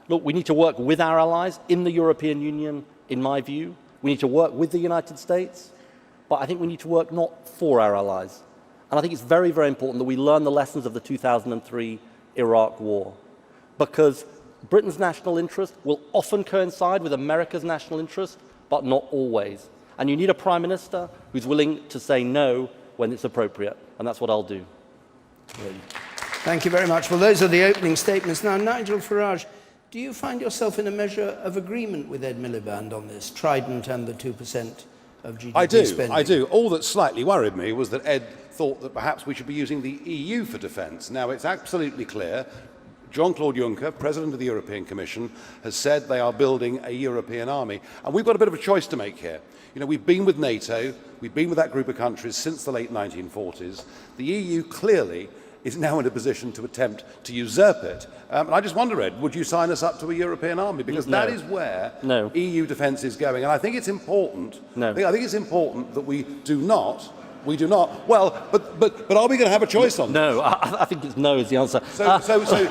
Look, we need to work with our allies in the European Union, in my view. We need to work with the United States, but I think we need to work not for our allies. And I think it's very, very important that we learn the lessons of the 2003 Iraq War, because Britain's national interest will often coincide with America's national interest, but not always. And you need a Prime Minister who's willing to say no when it's appropriate, and that's what I'll do. Thank you very much. Well, those are the opening statements. Now, Nigel Farage, do you find yourself in a measure of agreement with Ed Miliband on this, Trident and the 2% of GDP spending? I do. All that slightly worried me was that Ed thought that perhaps we should be using the EU for defence. Now, it's absolutely clear Jean-Claude Juncker, President of the European Commission, has said they are building a European army. And we've got a bit of a choice to make here. You know, we've been with NATO, we've been with that group of countries since the late 1940s. The EU clearly is now in a position to attempt to usurp it. And I just wonder, Ed, would you sign us up to a European army? Because that is where EU defence is going. And I think it's important. I think it's important that we do not. Well, but are we going to have a choice on this? No, I think it's no is the answer. So are you saying?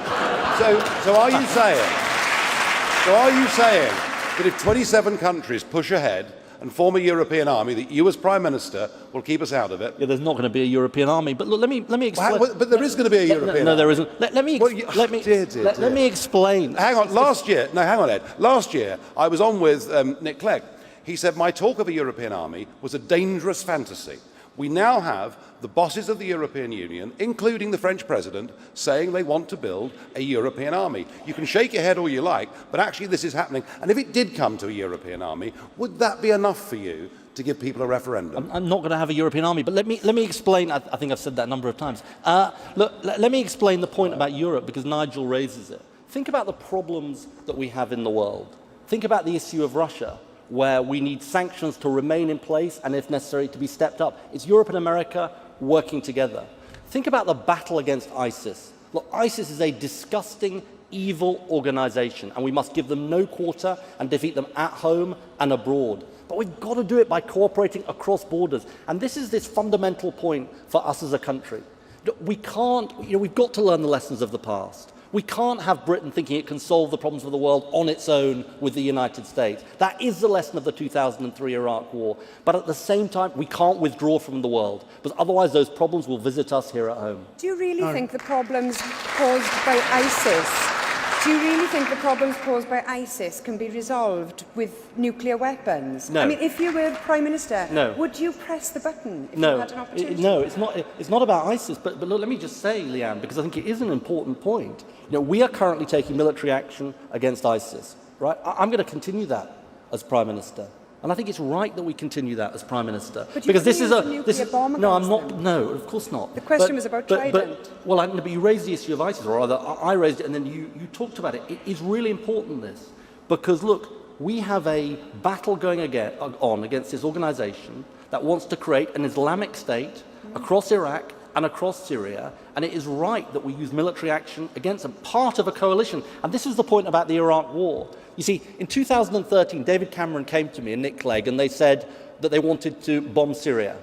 So are you saying that if 27 countries push ahead and form a European army, that you as Prime Minister will keep us out of it? Yeah, there's not going to be a European army. But look, let me explain. Well, but there is going to be a European army. No, there isn't. Let me explain. Hang on. Hang on, Ed. Last year, I was on with Nick Clegg. He said my talk of a European army was a dangerous fantasy. We now have the bosses of the European Union, including the French President, saying they want to build a European army. You can shake your head all you like, but actually this is happening. And if it did come to a European army, would that be enough for you to give people a referendum? I'm not going to have a European army, but let me explain. I think I've said that a number of times. Look, let me explain the point about Europe, because Nigel raises it. Think about the problems that we have in the world. Think about the issue of Russia, where we need sanctions to remain in place and, if necessary, to be stepped up. It's Europe and America working together. Think about the battle against ISIS. Look, ISIS is a disgusting, evil organization, and we must give them no quarter and defeat them at home and abroad. But we've got to do it by cooperating across borders. And this is this fundamental point for us as a country. We can't, we've got to learn the lessons of the past. We can't have Britain thinking it can solve the problems of the world on its own with the United States. That is the lesson of the 2003 Iraq War. But at the same time, we can't withdraw from the world, because otherwise those problems will visit us here at home. Do you really think the problems caused by ISIS can be resolved with nuclear weapons? No. I mean, if you were Prime Minister, no. Would you press the button if no. you had an opportunity? No, it's not about ISIS. But look, let me just say, Leanne, because I think it is an important point. We are currently taking military action against ISIS, right? I'm going to continue that as Prime Minister. And I think it's right that we continue that as Prime Minister. But because this is a nuclear bomb no, I'm against not. them. No, of course not. The question was about Trident. But you raised the issue of ISIS, or rather, I raised it, and then you talked about it. It is really important, this, because look, we have a battle going on against this organisation that wants to create an Islamic State across Iraq and across Syria, and it is right that we use military action against them, part of a coalition. And this is the point about the Iraq War. You see, in 2013, David Cameron came to me and Nick Clegg, and they said that they wanted to bomb Syria.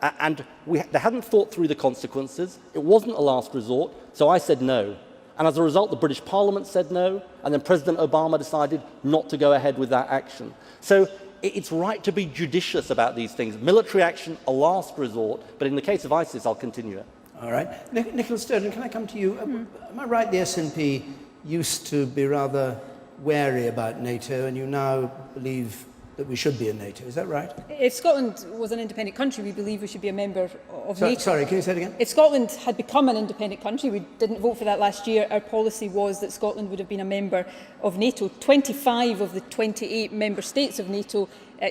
And they hadn't thought through the consequences. It wasn't a last resort, so I said no. And as a result, the British Parliament said no, and then President Obama decided not to go ahead with that action. So it's right to be judicious about these things. Military action, a last resort, but in the case of ISIS, I'll continue it. All right. Nicola Sturgeon, can I come to you? Am I right the SNP used to be rather wary about NATO, and you now believe that we should be in NATO? Is that right? If Scotland was an independent country, we believe we should be a member of NATO. Sorry, can you say it again? If Scotland had become an independent country, we didn't vote for that last year, our policy was that Scotland would have been a member of NATO. 25 of the 28 member states of NATO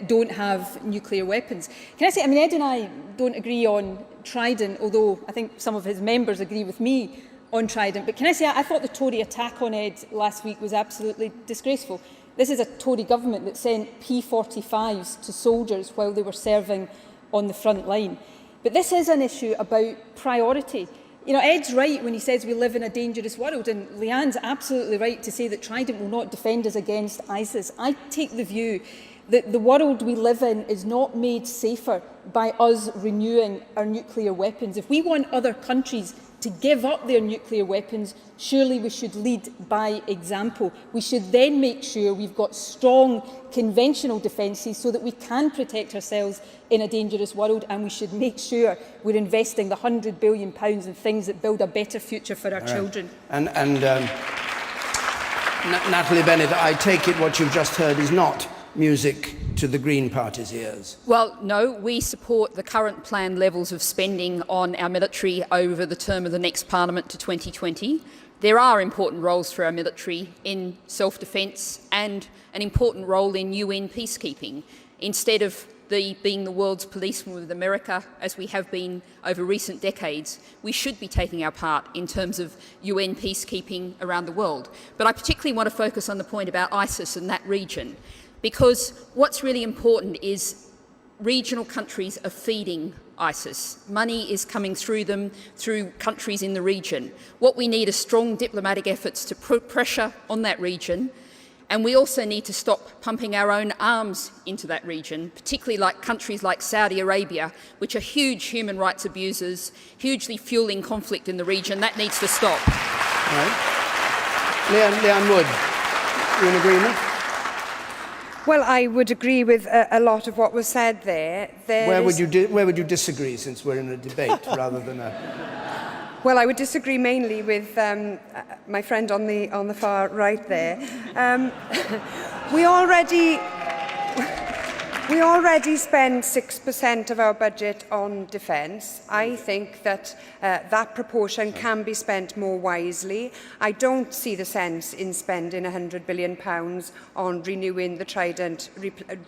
don't have nuclear weapons. Can I say, Ed and I don't agree on Trident, although I think some of his members agree with me on Trident. But can I say, I thought the Tory attack on Ed last week was absolutely disgraceful. This is a Tory government that sent P45s to soldiers while they were serving on the front line. But this is an issue about priority. Ed's right when he says we live in a dangerous world, and Leanne's absolutely right to say that Trident will not defend us against ISIS. I take the view that the world we live in is not made safer by us renewing our nuclear weapons. If we want other countries to give up their nuclear weapons, surely we should lead by example. We should then make sure we've got strong conventional defences so that we can protect ourselves in a dangerous world, and we should make sure we're investing the £100 billion in things that build a better future for our children. And Natalie Bennett, I take it what you've just heard is not music to the Green Party's ears. Well, no, we support the current planned levels of spending on our military over the term of the next Parliament to 2020. There are important roles for our military in self-defence and an important role in UN peacekeeping. Instead of being the world's policeman with America, as we have been over recent decades, we should be taking our part in terms of UN peacekeeping around the world. But I particularly want to focus on the point about ISIS and that region, because what's really important is regional countries are feeding ISIS. Money is coming through them, through countries in the region. What we need are strong diplomatic efforts to put pressure on that region, and we also need to stop pumping our own arms into that region, particularly like countries like Saudi Arabia, which are huge human rights abusers, hugely fueling conflict in the region. That needs to stop. Right. Leanne Wood, you in agreement? Well, I would agree with a lot of what was said there. Where would you disagree, since we're in a debate rather than a... Well, I would disagree mainly with my friend on the far right there. We already spend 6% of our budget on defence. I think that that proportion can be spent more wisely. I don't see the sense in spending £100 billion on renewing the Trident,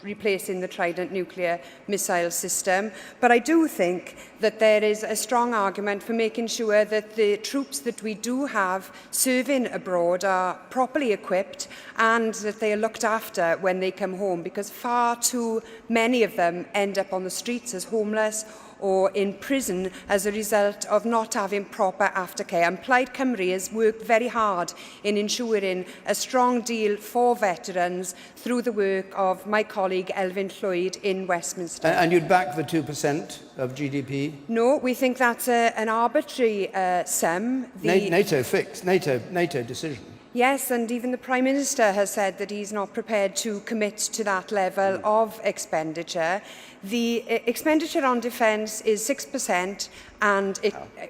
replacing the Trident nuclear missile system. But I do think that there is a strong argument for making sure that the troops that we do have serving abroad are properly equipped and that they are looked after when they come home, because far too many of them end up on the streets as homeless or in prison as a result of not having proper aftercare. And Plaid Cymru has worked very hard in ensuring a strong deal for veterans through the work of my colleague Elfyn Llwyd in Westminster. And you'd back the 2% of GDP? No, we think that's an arbitrary sum. NATO fixed, NATO decision. Yes, and even the Prime Minister has said that he's not prepared to commit to that level of expenditure. The expenditure on defence is 6%, and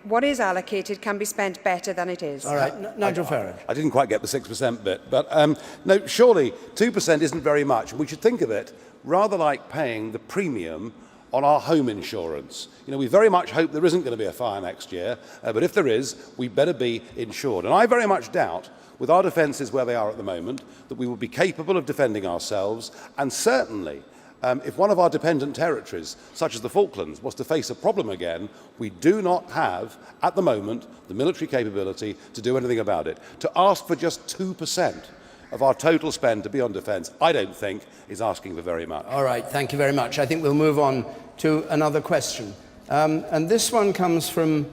what is allocated can be spent better than it is. All right, Nigel Farage. I didn't quite get the 6% bit, but no, surely 2% isn't very much. We should think of it rather like paying the premium on our home insurance. You know, we very much hope there isn't going to be a fire next year, but if there is, we better be insured. And I very much doubt, with our defences where they are at the moment, that we will be capable of defending ourselves, and certainly if one of our dependent territories, such as the Falklands, was to face a problem again, we do not have, at the moment, the military capability to do anything about it. To ask for just 2% of our total spend to be on defence, I don't think is asking for very much. All right, thank you very much. I think we'll move on to another question. And this one comes from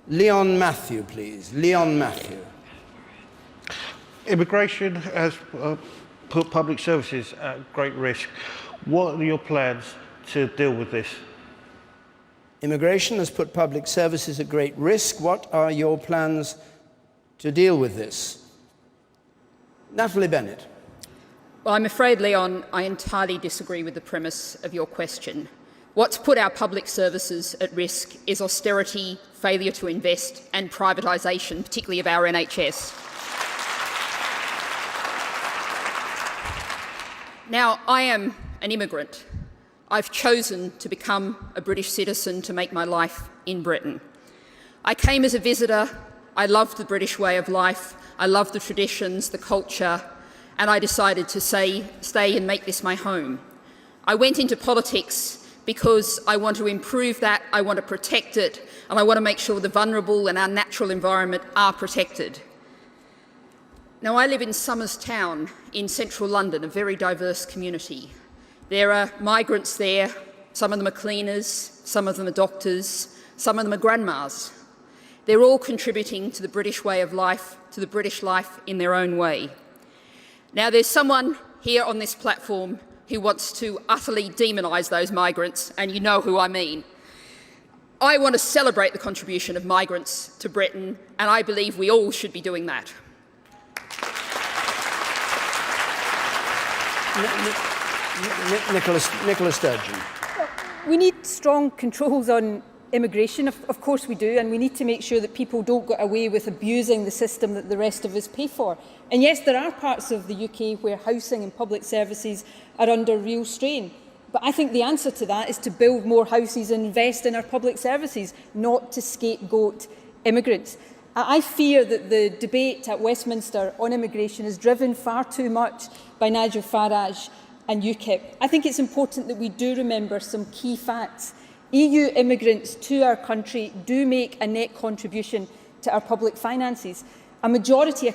Leon Matthew, please. Leon Matthew. Immigration has put public services at great risk. What are your plans to deal with this? Immigration has put public services at great risk. What are your plans to deal with this? Natalie Bennett. Well, I'm afraid, Leon, I entirely disagree with the premise of your question. What's put our public services at risk is austerity, failure to invest, and privatisation, particularly of our NHS. Now, I am an immigrant. I've chosen to become a British citizen to make my life in Britain. I came as a visitor. I loved the British way of life. I loved the traditions, the culture, and I decided to stay and make this my home. I went into politics because I want to improve that, I want to protect it, and I want to make sure the vulnerable and our natural environment are protected. Now, I live in Somers Town in central London, a very diverse community. There are migrants there. Some of them are cleaners, some of them are doctors, some of them are grandmas. They're all contributing to the British way of life, to the British life in their own way. Now, there's someone here on this platform who wants to utterly demonise those migrants, and you know who I mean. I want to celebrate the contribution of migrants to Britain, and I believe we all should be doing that. Nicola Sturgeon. We need strong controls on immigration, of course we do, and we need to make sure that people don't get away with abusing the system that the rest of us pay for. And yes, there are parts of the UK where housing and public services are under real strain. But I think the answer to that is to build more houses and invest in our public services, not to scapegoat immigrants. I fear that the debate at Westminster on immigration is driven far too much by Nigel Farage and UKIP. I think it's important that we do remember some key facts. EU immigrants to our country do make a net contribution to our public finances. A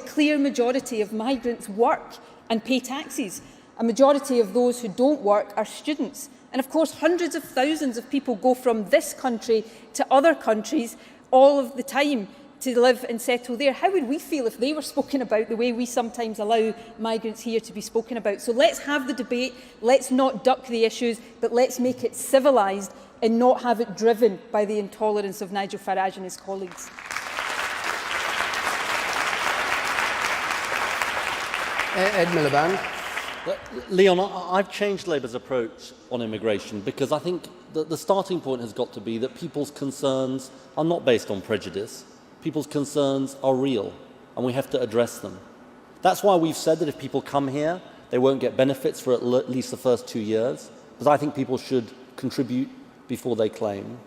clear majority of migrants work and pay taxes. A majority of those who don't work are students. And of course, hundreds of thousands of people go from this country to other countries all of the time to live and settle there. How would we feel if they were spoken about the way we sometimes allow migrants here to be spoken about? So let's have the debate, let's not duck the issues, but let's make it civilised and not have it driven by the intolerance of Nigel Farage and his colleagues. Ed Miliband. Leon, I've changed Labour's approach on immigration because I think that the starting point has got to be that people's concerns are not based on prejudice. People's concerns are real, and we have to address them. That's why we've said that if people come here, they won't get benefits for at least the first 2 years, because I think people should contribute before they claim.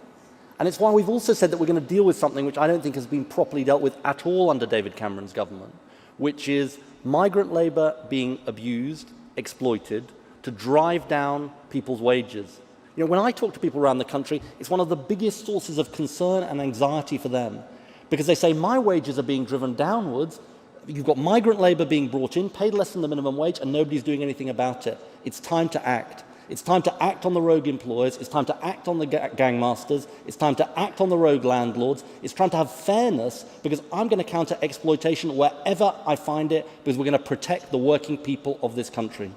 And it's why we've also said that we're going to deal with something which I don't think has been properly dealt with at all under David Cameron's government, which is migrant labour being abused, exploited, to drive down people's wages. You know, when I talk to people around the country, it's one of the biggest sources of concern and anxiety for them, because they say, my wages are being driven downwards, you've got migrant labour being brought in, paid less than the minimum wage, and nobody's doing anything about it. It's time to act. It's time to act on the rogue employers, it's time to act on the gangmasters, it's time to act on the rogue landlords, it's time to have fairness, because I'm going to counter exploitation wherever I find it, because we're going to protect the working people of this country.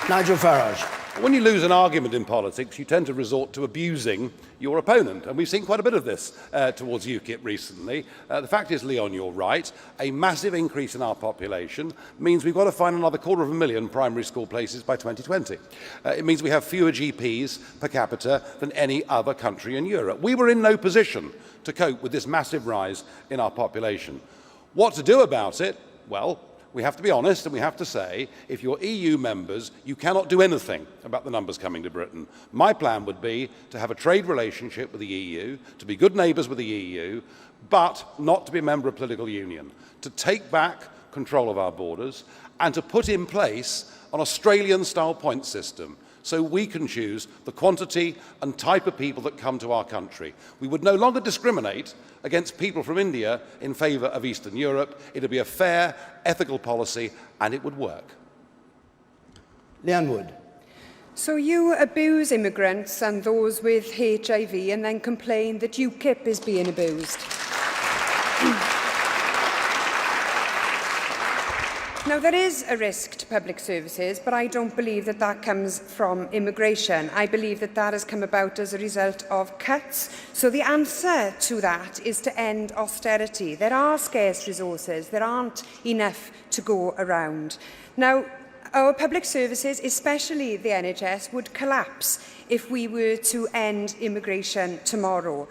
Nigel Farage. When you lose an argument in politics, you tend to resort to abusing your opponent. And we've seen quite a bit of this towards UKIP recently. The fact is, Leon, you're right. A massive increase in our population means we've got to find another 250,000 primary school places by 2020. It means we have fewer GPs per capita than any other country in Europe. We were in no position to cope with this massive rise in our population. What to do about it? Well, we have to be honest and we have to say, if you're EU members, you cannot do anything about the numbers coming to Britain. My plan would be to have a trade relationship with the EU, to be good neighbours with the EU, but not to be a member of a political union, to take back control of our borders and to put in place an Australian-style point system so we can choose the quantity and type of people that come to our country. We would no longer discriminate against people from India in favour of Eastern Europe. It would be a fair, ethical policy, and it would work. Leanne Wood. So you abuse immigrants and those with HIV and then complain that UKIP is being abused. Now, there is a risk to public services, but I don't believe that that comes from immigration. I believe that that has come about as a result of cuts. So the answer to that is to end austerity. There are scarce resources. There aren't enough to go around. Now, our public services, especially the NHS, would collapse if we were to end immigration tomorrow.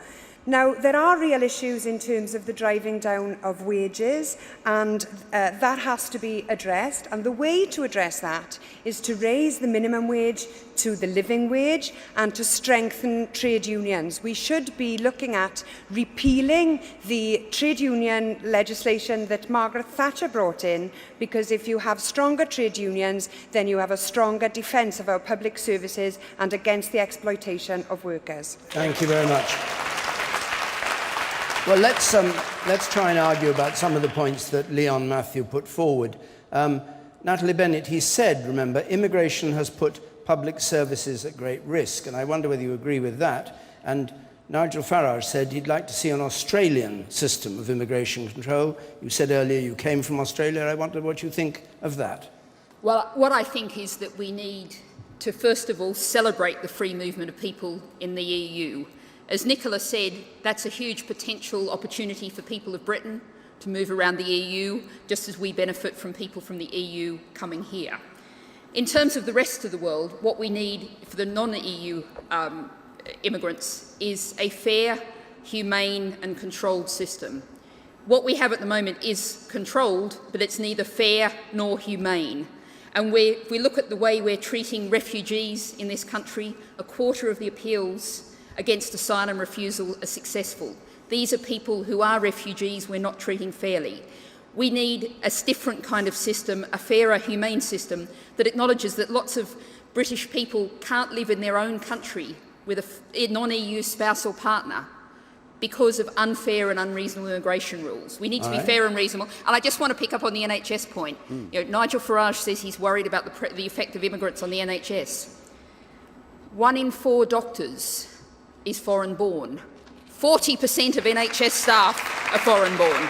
Now, there are real issues in terms of the driving down of wages, and that has to be addressed. And the way to address that is to raise the minimum wage to the living wage and to strengthen trade unions. We should be looking at repealing the trade union legislation that Margaret Thatcher brought in, because if you have stronger trade unions, then you have a stronger defence of our public services and against the exploitation of workers. Thank you very much. Well, let's try and argue about some of the points that Leon Matthew put forward. Natalie Bennett, he said, remember, immigration has put public services at great risk, and I wonder whether you agree with that. And Nigel Farage said he'd like to see an Australian system of immigration control. You said earlier you came from Australia. I wonder what you think of that. Well, what I think is that we need to first of all celebrate the free movement of people in the EU. As Nicola said, that's a huge potential opportunity for people of Britain to move around the EU, just as we benefit from people from the EU coming here. In terms of the rest of the world, what we need for the non-EU immigrants is a fair, humane and controlled system. What we have at the moment is controlled, but it's neither fair nor humane. And if we look at the way we're treating refugees in this country, a quarter of the appeals against asylum refusal are successful. These are people who are refugees we're not treating fairly. We need a different kind of system, a fairer, humane system that acknowledges that lots of British people can't live in their own country with a non-EU spouse or partner because of unfair and unreasonable immigration rules. We need to be fair and reasonable. And I just want to pick up on the NHS point. You know, Nigel Farage says he's worried about the effect of immigrants on the NHS. 1 in 4 doctors is foreign-born. 40% of NHS staff are foreign-born.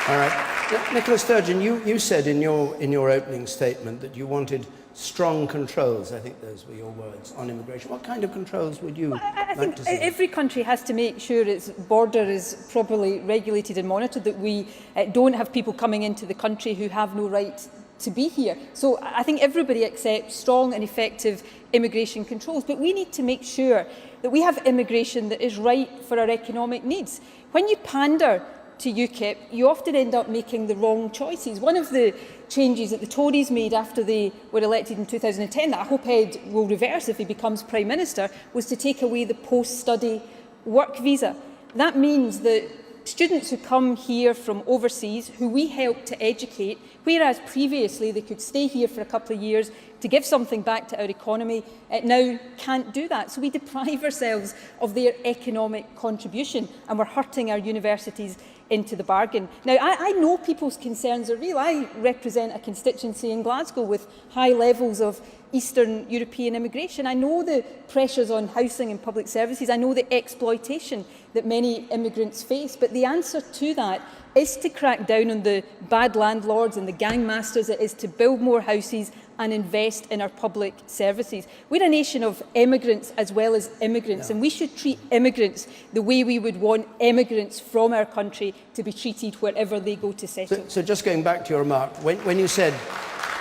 All right. Nicola Sturgeon, you said in your opening statement that you wanted strong controls, I think those were your words, on immigration. What kind of controls would you like to see? Every country has to make sure its border is properly regulated and monitored, that we don't have people coming into the country who have no right to be here. So I think everybody accepts strong and effective immigration controls, but we need to make sure that we have immigration that is right for our economic needs. When you pander to UKIP, you often end up making the wrong choices. One of the changes that the Tories made after they were elected in 2010, that I hope Ed will reverse if he becomes Prime Minister, was to take away the post-study work visa. That means that students who come here from overseas, who we help to educate, whereas previously they could stay here for a couple of years to give something back to our economy, now can't do that. So we deprive ourselves of their economic contribution, and we're hurting our universities into the bargain. Now, I know people's concerns are real. I represent a constituency in Glasgow with high levels of Eastern European immigration. I know the pressures on housing and public services. I know the exploitation that many immigrants face. But the answer to that is to crack down on the bad landlords and the gangmasters. It is to build more houses and invest in our public services. We're a nation of emigrants as well as immigrants, and we should treat immigrants the way we would want immigrants from our country to be treated wherever they go to settle. So just going back to your remark, when you said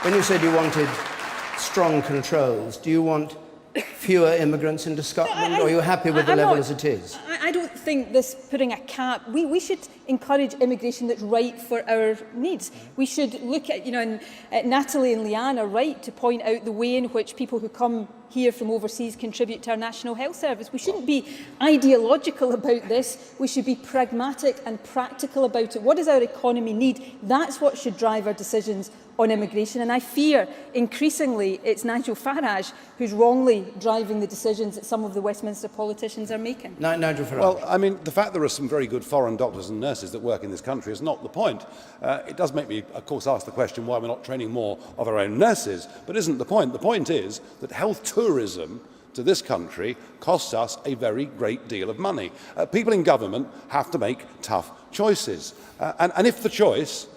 you wanted strong controls, do you want fewer immigrants into Scotland, or are you happy with the level as it is? I don't think this putting a cap, we should encourage immigration that's right for our needs. We should look at, and Natalie and Leanne are right to point out the way in which people who come here from overseas contribute to our National Health Service. We shouldn't be ideological about this. We should be pragmatic and practical about it. What does our economy need? That's what should drive our decisions on immigration. And I fear increasingly it's Nigel Farage who's wrongly driving the decisions that some of the Westminster politicians are making. Nigel Farage. Well, I mean, the fact there are some very good foreign doctors and nurses that work in this country is not the point. It does make me, of course, ask the question why we're not training more of our own nurses, but isn't the point. The point is that health tourism to this country costs us a very great deal of money. People in government have to make tough choices. And if the choice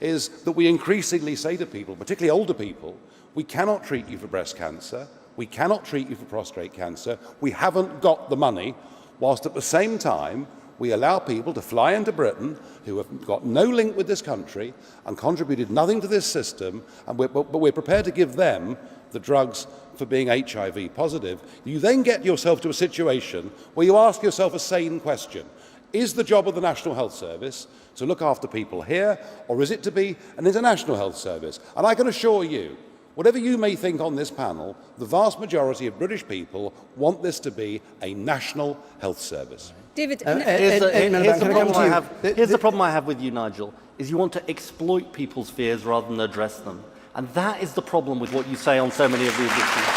is that we increasingly say to people, particularly older people, we cannot treat you for breast cancer, we cannot treat you for prostate cancer, we haven't got the money, whilst at the same time we allow people to fly into Britain who have got no link with this country and contributed nothing to this system, and but we're prepared to give them the drugs for being HIV positive. You then get yourself to a situation where you ask yourself a sane question. Is the job of the National Health Service to look after people here, or is it to be an international health service? And I can assure you, whatever you may think on this panel, the vast majority of British people want this to be a national health service. David, here's the problem I have with you, Nigel, is you want to exploit people's fears rather than address them. And that is the problem with what you say on so many of these issues.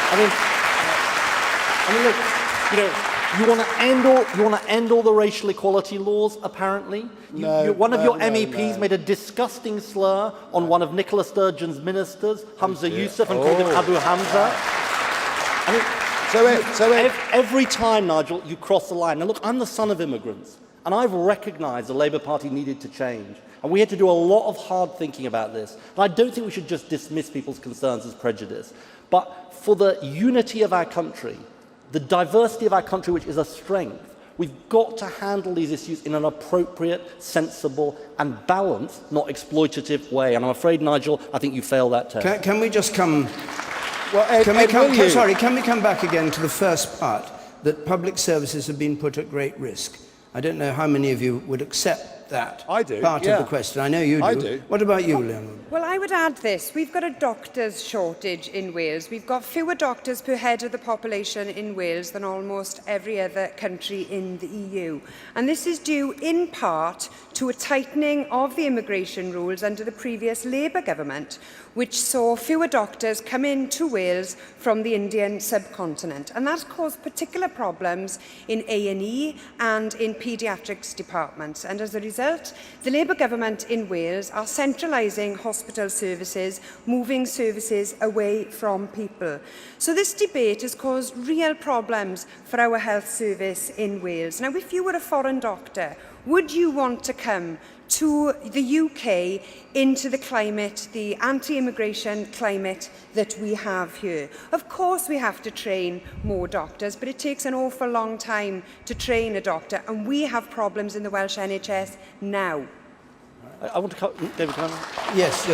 I mean, look, you want to end all the racial equality laws, apparently. One of your MEPs made a disgusting slur on one of Nicola Sturgeon's ministers, Hamza Yusuf, and called him Abu Hamza. I mean, every time, Nigel, you cross the line. Now, look, I'm the son of immigrants. And I've recognised the Labour Party needed to change. And we had to do a lot of hard thinking about this. And I don't think we should just dismiss people's concerns as prejudice. But for the unity of our country, the diversity of our country, which is a strength, we've got to handle these issues in an appropriate, sensible and balanced, not exploitative way. And I'm afraid, Nigel, I think you failed that test. Can we just come... Well, Ed, can we come, will you? sorry, can we come back again to the first part, that public services have been put at great risk? I don't know how many of you would accept that I do, part yeah. of the question. I know you do. I do. What about you, Leon? Well, I would add this. We've got a doctors' shortage in Wales. We've got fewer doctors per head of the population in Wales than almost every other country in the EU. And this is due in part to a tightening of the immigration rules under the previous Labour government, which saw fewer doctors come into Wales from the Indian subcontinent. And that's caused particular problems in A&E and in paediatrics departments. And as a result, the Labour government in Wales are centralising hospital services, moving services away from people. So this debate has caused real problems for our health service in Wales. Now, if you were a foreign doctor, would you want to come to the UK into the climate, the anti-immigration climate that we have here? Of course we have to train more doctors, but it takes an awful long time to train a doctor, and we have problems in the Welsh NHS now. I want to cut... David, can I... Yes,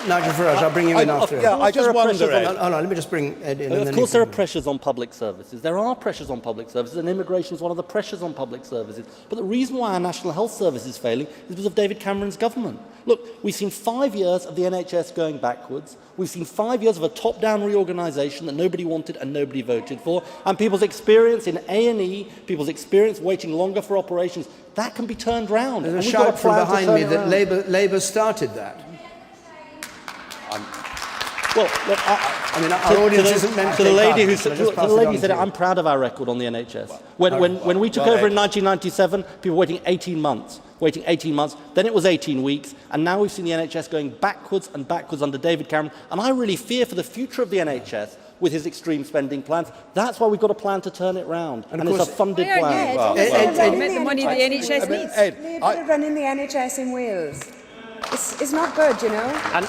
Nigel Farage, I'll bring you in after. Yeah, I just wonder, Ed. Hold on, let me just bring Ed in. Of course there are pressures on public services. There are pressures on public services, and immigration is one of the pressures on public services. But the reason why our National Health Service is failing is because of David Cameron's government. Look, we've seen 5 years of the NHS going backwards. We've seen 5 years of a top-down reorganisation that nobody wanted and nobody voted for. And people's experience in A&E, people's experience waiting longer for operations, that can be turned round. There's a shout from behind me that Labour started that. Well, look, I mean, our audience isn't meant to the lady take who part, said, so the lady said, you. I'm proud of our record on the NHS. When we took over in 1997, people were waiting 18 months. Then it was 18 weeks, and now we've seen the NHS going backwards and backwards under David Cameron. And I really fear for the future of the NHS with his extreme spending plans. That's why we've got a plan to turn it round, and it's a funded plan. The money the NHS needs. Labour are running the NHS in Wales. It's not good, you know. And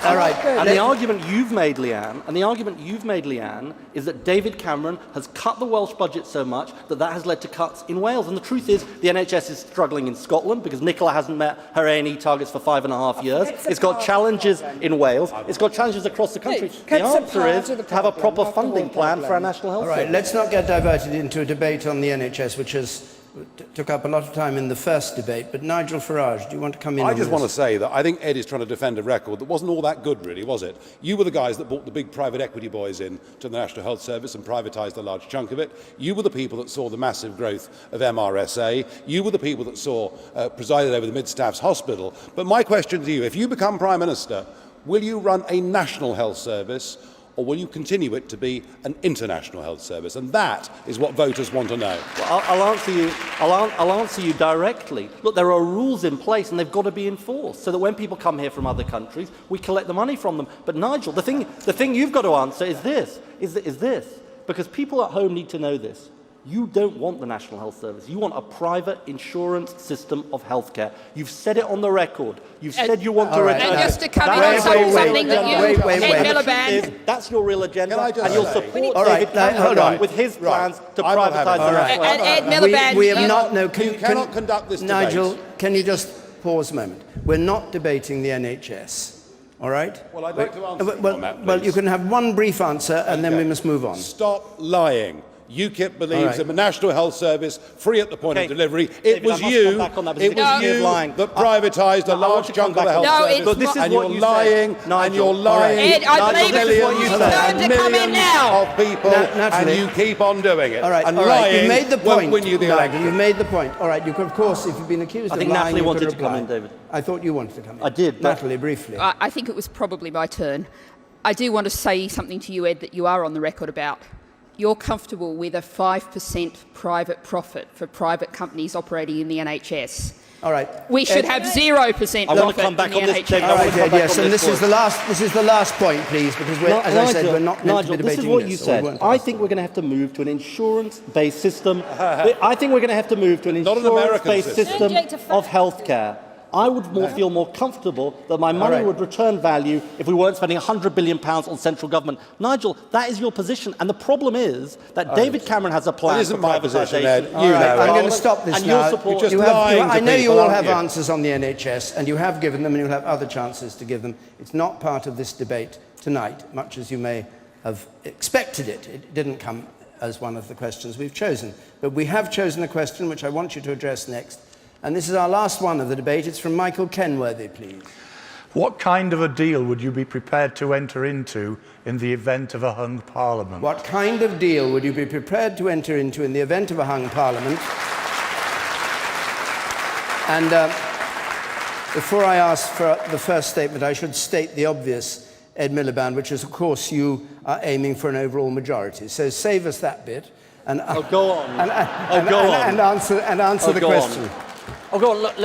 the argument you've made, Leanne, is that David Cameron has cut the Welsh budget so much that that has led to cuts in Wales. And the truth is, the NHS is struggling in Scotland because Nicola hasn't met her A&E targets for 5.5 years. It's got challenges in Wales. It's got challenges across the country. The answer is to have a proper funding plan for our National Health Service. All right, let's not get diverted into a debate on the NHS, which took up a lot of time in the first debate. But Nigel Farage, do you want to come in on this? I just want to say that I think Ed is trying to defend a record that wasn't all that good, really, was it? You were the guys that brought the big private equity boys in to the National Health Service and privatised a large chunk of it. You were the people that saw the massive growth of MRSA. You were the people that saw presided over the Mid-Staffs Hospital. But my question to you, if you become Prime Minister, will you run a national health service, or will you continue it to be an international health service? And that is what voters want to know. Well, I'll answer you directly. Look, there are rules in place and they've got to be enforced so that when people come here from other countries, we collect the money from them. But Nigel, the thing you've got to answer is this, because people at home need to know this. You don't want the National Health Service. You want a private insurance system of healthcare. You've said it on the record. You've said you want to return. And just to come in on something that you, Ed Miliband... That's your real agenda, and you'll support David Cameron with his plans to privatise the National Health Service. And Ed Miliband... We have not... No, you cannot conduct this debate. Nigel, can you just pause a moment? We're not debating the NHS. All right? Well, I'd like to answer on that, please. Well, you can have one brief answer, and then we must move on. Stop lying. UKIP believes in the National Health Service, free at the point of delivery. It was you that privatised a large chunk of the health service, and you're lying, and you're lying. Ed, I believe it's time to come in now. Of people, and you keep on doing it. All right, and lying you made the point. won't win you the election. You've made the point. All right, you could, of course, if you've been accused of lying, Natalie you wanted could to come reply. in, David. I thought you wanted to come in. I did. Natalie, briefly. I think it was probably my turn. I do want to say something to you, Ed, that you are on the record about. You're comfortable with a 5% private profit for private companies operating in the NHS. All right. We should have 0% I want profit to come back in on the this, NHS. David. I All want right, to come Ed, back yes, on and this point. this is the last point, please, because as I said, we're not meant to be Nigel, debating this is what you so we said. won't I pass think it. we're going to have to move to an insurance-based system. I think we're going to have to move to an Not an American insurance-based system. system of healthcare. I would feel more comfortable that my money right. would return value if we weren't spending £100 billion on central government. Nigel, that is your position. And the problem is that David Cameron has a plan That isn't for my position, Ed. privatisation. You All right, know I'm it. going to stop this And now. you'll support- You're just You have- lying to I know you people, all aren't have you? answers on the NHS, and you have given them, and you'll have other chances to give them. It's not part of this debate tonight, much as you may have expected it. It didn't come as one of the questions we've chosen. But we have chosen a question which I want you to address next. And this is our last one of the debate. It's from Michael Kenworthy, please. What kind of a deal would you be prepared to enter into in the event of a hung parliament? What kind of deal would you be prepared to enter into in the event of a hung parliament? And before I ask for the first statement, I should state the obvious, Ed Miliband, which is, of course, you are aiming for an overall majority. So save us that bit. And, go on. And answer the go question. On. Oh, go on. Look,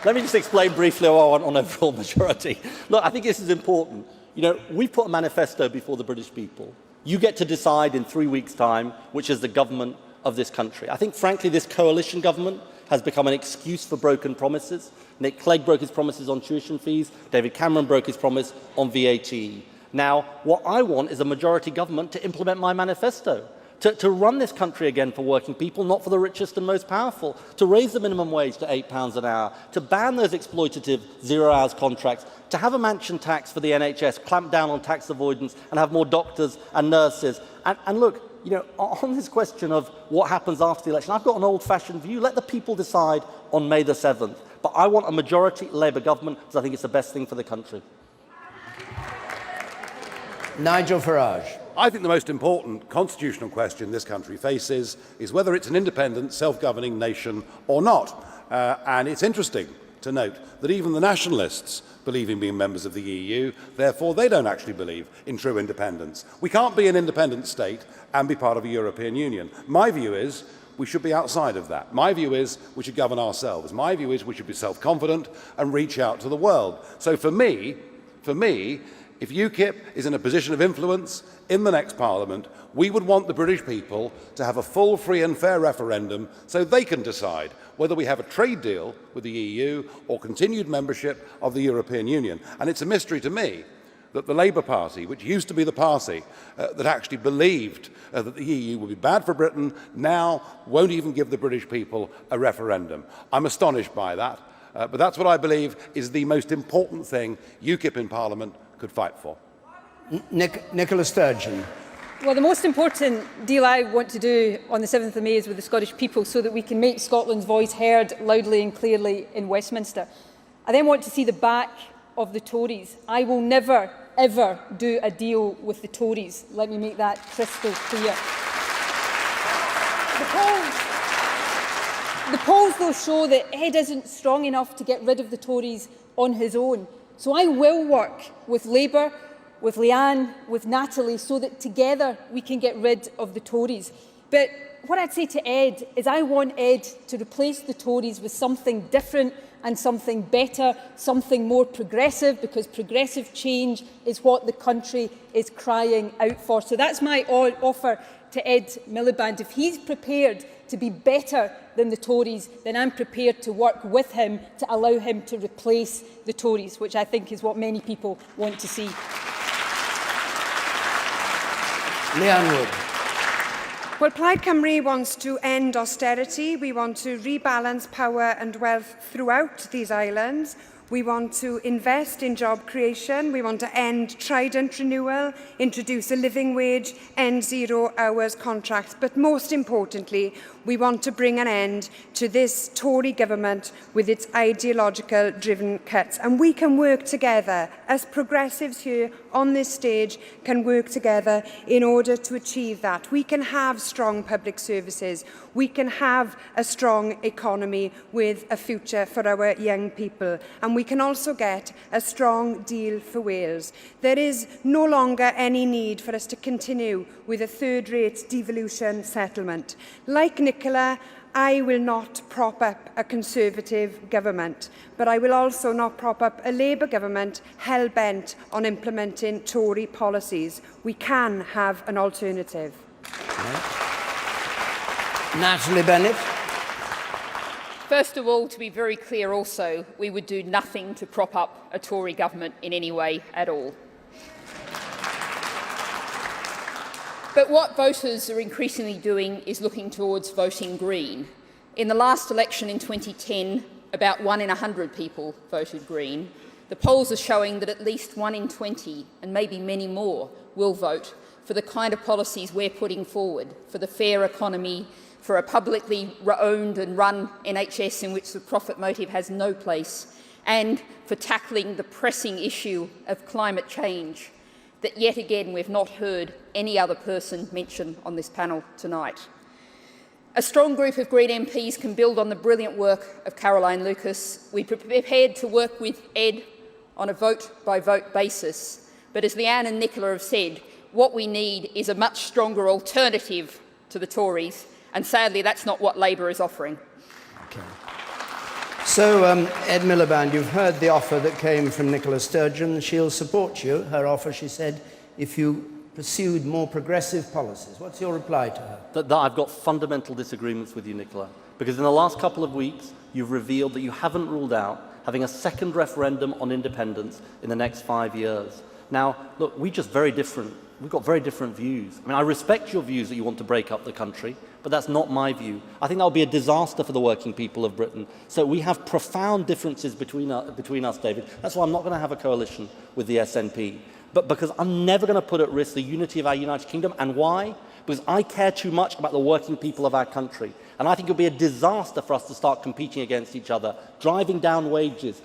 let me just explain briefly what I want on overall majority. Look, I think this is important. You know, we put a manifesto before the British people. You get to decide in 3 weeks' time which is the government of this country. I think, frankly, this coalition government has become an excuse for broken promises. Nick Clegg broke his promises on tuition fees. David Cameron broke his promise on VAT. Now, what I want is a majority government to implement my manifesto. To run this country again for working people, not for the richest and most powerful, to raise the minimum wage to £8 an hour, to ban those exploitative zero-hours contracts, to have a mansion tax for the NHS, clamp down on tax avoidance and have more doctors and nurses. And look, you know, on this question of what happens after the election, I've got an old-fashioned view. Let the people decide on May the 7th. But I want a majority Labour government because I think it's the best thing for the country. Nigel Farage. I think the most important constitutional question this country faces is whether it's an independent, self-governing nation or not. And it's interesting to note that even the nationalists believe in being members of the EU, therefore they don't actually believe in true independence. We can't be an independent state and be part of a European Union. My view is we should be outside of that. My view is we should govern ourselves. My view is we should be self-confident and reach out to the world. So for me, if UKIP is in a position of influence in the next Parliament, we would want the British people to have a full, free and fair referendum so they can decide whether we have a trade deal with the EU or continued membership of the European Union. And it's a mystery to me that the Labour Party, which used to be the party that actually believed that the EU would be bad for Britain, now won't even give the British people a referendum. I'm astonished by that, but that's what I believe is the most important thing UKIP in Parliament could fight for. Nicola Sturgeon. Well, the most important deal I want to do on the 7th of May is with the Scottish people so that we can make Scotland's voice heard loudly and clearly in Westminster. I then want to see the back of the Tories. I will never, ever do a deal with the Tories. Let me make that crystal clear. The polls, though, show that Ed isn't strong enough to get rid of the Tories on his own. So I will work with Labour, with Leanne, with Natalie, so that together we can get rid of the Tories. But what I'd say to Ed is I want Ed to replace the Tories with something different and something better, something more progressive, because progressive change is what the country is crying out for. So that's my offer to Ed Miliband. If he's prepared to be better than the Tories, then I'm prepared to work with him to allow him to replace the Tories, which I think is what many people want to see. Leanne Wood. Well, Plaid Cymru wants to end austerity. We want to rebalance power and wealth throughout these islands. We want to invest in job creation. We want to end Trident renewal, introduce a living wage, end 0 hours contracts. But most importantly, we want to bring an end to this Tory government with its ideological driven cuts. And we can work together, as progressives here on this stage can work together in order to achieve that. We can have strong public services. We can have a strong economy with a future for our young people. And we can also get a strong deal for Wales. There is no longer any need for us to continue with a third-rate devolution settlement. Like Nicola, I will not prop up a Conservative government, but I will also not prop up a Labour government hell-bent on implementing Tory policies. We can have an alternative. Natalie Bennett. First of all, to be very clear also, we would do nothing to prop up a Tory government in any way at all. But what voters are increasingly doing is looking towards voting Green. In the last election in 2010, about 1 in 100 people voted Green. The polls are showing that at least 1 in 20, and maybe many more, will vote for the kind of policies we're putting forward, for the fair economy, for a publicly owned and run NHS in which the profit motive has no place, and for tackling the pressing issue of climate change that yet again we've not heard any other person mention on this panel tonight. A strong group of Green MPs can build on the brilliant work of Caroline Lucas. We're prepared to work with Ed on a vote-by-vote basis, but as Leanne and Nicola have said, what we need is a much stronger alternative to the Tories, and sadly that's not what Labour is offering. Okay. So, Ed Miliband, you've heard the offer that came from Nicola Sturgeon. She'll support you. Her offer, she said, if you pursued more progressive policies. What's your reply to her? That I've got fundamental disagreements with you, Nicola, because in the last couple of weeks, you've revealed that you haven't ruled out having a second referendum on independence in the next 5 years. Now, look, we've got very different views. I mean, I respect your views that you want to break up the country, but that's not my view. I think that would be a disaster for the working people of Britain. So we have profound differences between us, David. That's why I'm not going to have a coalition with the SNP. But because I'm never going to put at risk the unity of our United Kingdom. And why? Because I care too much about the working people of our country. And I think it would be a disaster for us to start competing against each other, driving down wages,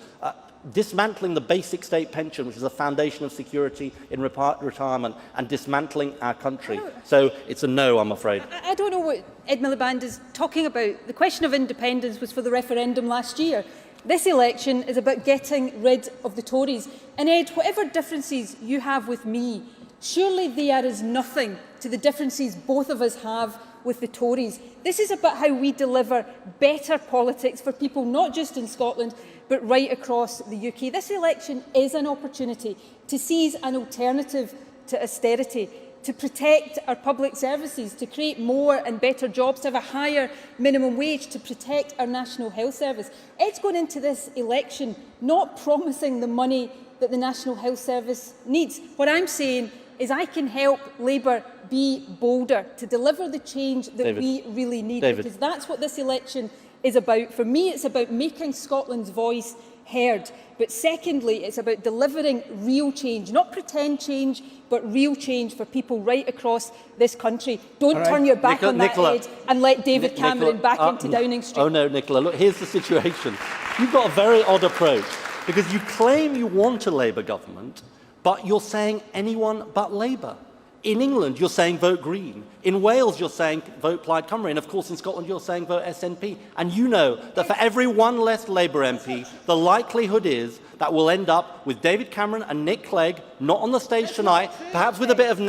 dismantling the basic state pension, which is a foundation of security in retirement, and dismantling our country. So it's a no, I'm afraid. I don't know what Ed Miliband is talking about. The question of independence was for the referendum last year. This election is about getting rid of the Tories. And Ed, whatever differences you have with me, surely they are as nothing to the differences both of us have with the Tories. This is about how we deliver better politics for people, not just in Scotland, but right across the UK. This election is an opportunity to seize an alternative to austerity, to protect our public services, to create more and better jobs, to have a higher minimum wage, to protect our National Health Service. Ed's going into this election not promising the money that the National Health Service needs. What I'm saying is I can help Labour be bolder to deliver the change that we really need, because that's what this election is about. For me, it's about making Scotland's voice heard. But secondly, it's about delivering real change, not pretend change, but real change for people right across this country. Don't turn your back on that, Ed, and let David Cameron back into Downing Street. Oh no, Nicola, look, here's the situation. You've got a very odd approach, because you claim you want a Labour government, but you're saying anyone but Labour. In England, you're saying vote Green. In Wales, you're saying vote Plaid Cymru. And of course, in Scotland, you're saying vote SNP. And you know that for every one less Labour MP, the likelihood is that we'll end up with David Cameron and Nick Clegg, not on the stage tonight, perhaps with a bit of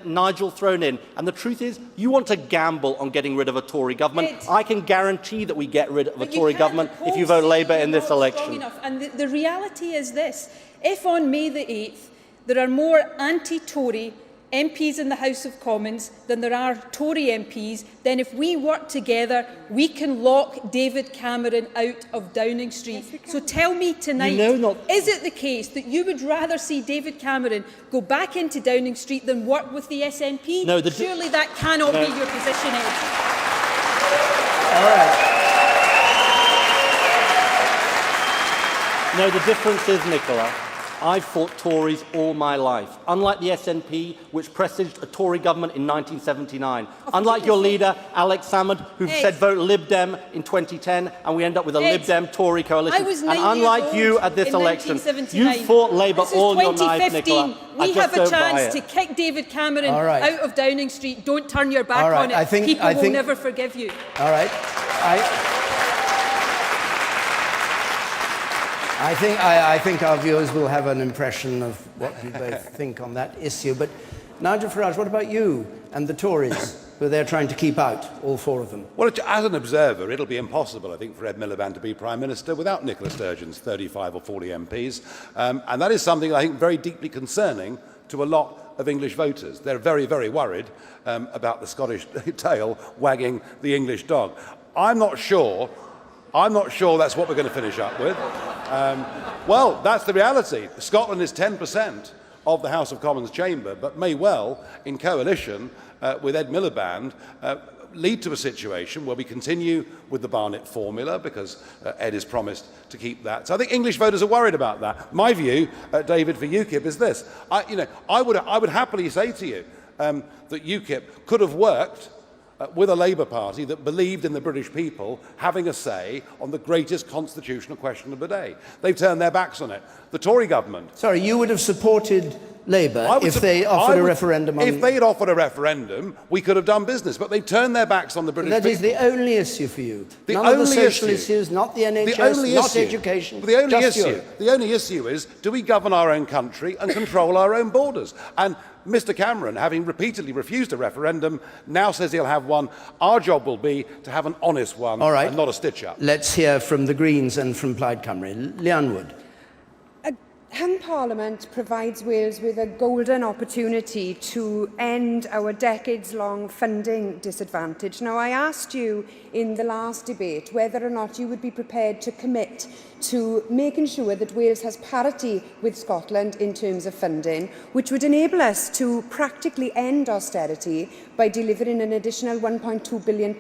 Nigel thrown in. And the truth is, you want to gamble on getting rid of a Tory government. I can guarantee that we get rid of a Tory government if you vote Labour in this election. And the reality is this. If on May the 8th, there are more anti-Tory MPs in the House of Commons than there are Tory MPs, then if we work together, we can lock David Cameron out of Downing Street. So tell me tonight, is it the case that you would rather see David Cameron go back into Downing Street than work with the SNP? No, surely that cannot be your position, Ed. All right. No, the difference is, Nicola, I've fought Tories all my life, unlike the SNP, which presaged a Tory government in 1979. Unlike your leader, Alex Salmond, who said vote Lib Dem in 2010, and we end up with a Lib Dem Tory coalition. And unlike you at this election, you fought Labour all your life, Nicola. We have a chance to kick David Cameron out of Downing Street. Don't turn your back on it. People will never forgive you. All right. I think our viewers will have an impression of what you both think on that issue. But Nigel Farage, what about you and the Tories? who they're trying to keep out, all four of them? Well, as an observer, it'll be impossible, I think, for Ed Miliband to be Prime Minister without Nicola Sturgeon's 35 or 40 MPs. And that is something I think very deeply concerning to a lot of English voters. They're very, very worried about the Scottish tail wagging the English dog. I'm not sure that's what we're going to finish up with. Well, that's the reality. Scotland is 10% of the House of Commons chamber, but may well, in coalition with Ed Miliband, lead to a situation where we continue with the Barnett formula, because Ed has promised to keep that. So I think English voters are worried about that. My view, David, for UKIP is this. I would happily say to you that UKIP could have worked with a Labour Party that believed in the British people having a say on the greatest constitutional question of the day. They've turned their backs on it. The Tory government... Sorry, you would have supported Labour if they offered a referendum on... If they'd offered a referendum, we could have done business, but they've turned their backs on the British people. That is the only issue for you. None of the social issues, not the NHS, not education, just Europe. The only issue is, do we govern our own country and control our own borders? And Mr Cameron, having repeatedly refused a referendum, now says he'll have one. Our job will be to have an honest one, all right, and not a stitch-up. Let's hear from the Greens and from Plaid Cymru. Leanne Wood. Parliament provides Wales with a golden opportunity to end our decades-long funding disadvantage. Now, I asked you in the last debate whether or not you would be prepared to commit to making sure that Wales has parity with Scotland in terms of funding, which would enable us to practically end austerity by delivering an additional £1.2 billion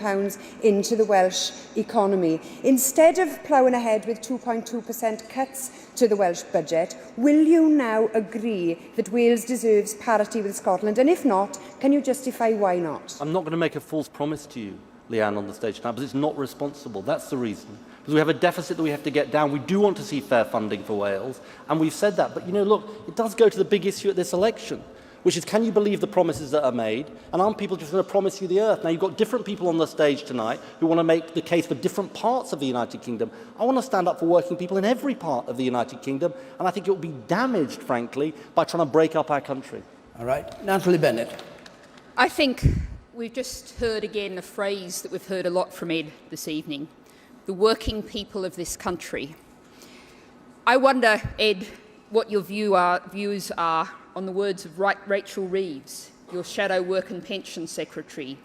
into the Welsh economy. Instead of ploughing ahead with 2.2% cuts to the Welsh budget, will you now agree that Wales deserves parity with Scotland? And if not, can you justify why not? I'm not going to make a false promise to you, Leanne, on the stage now, because it's not responsible. That's the reason. Because we have a deficit that we have to get down. We do want to see fair funding for Wales, and we've said that. But, look, it does go to the big issue at this election, which is, can you believe the promises that are made? And aren't people just going to promise you the earth? Now, you've got different people on the stage tonight who want to make the case for different parts of the United Kingdom. I want to stand up for working people in every part of the United Kingdom, and I think it will be damaged, frankly, by trying to break up our country. All right. Natalie Bennett. I think we've just heard again a phrase that we've heard a lot from Ed this evening: the working people of this country. I wonder, Ed, what your views are on the words of Rachel Reeves, your shadow work and pension secretary,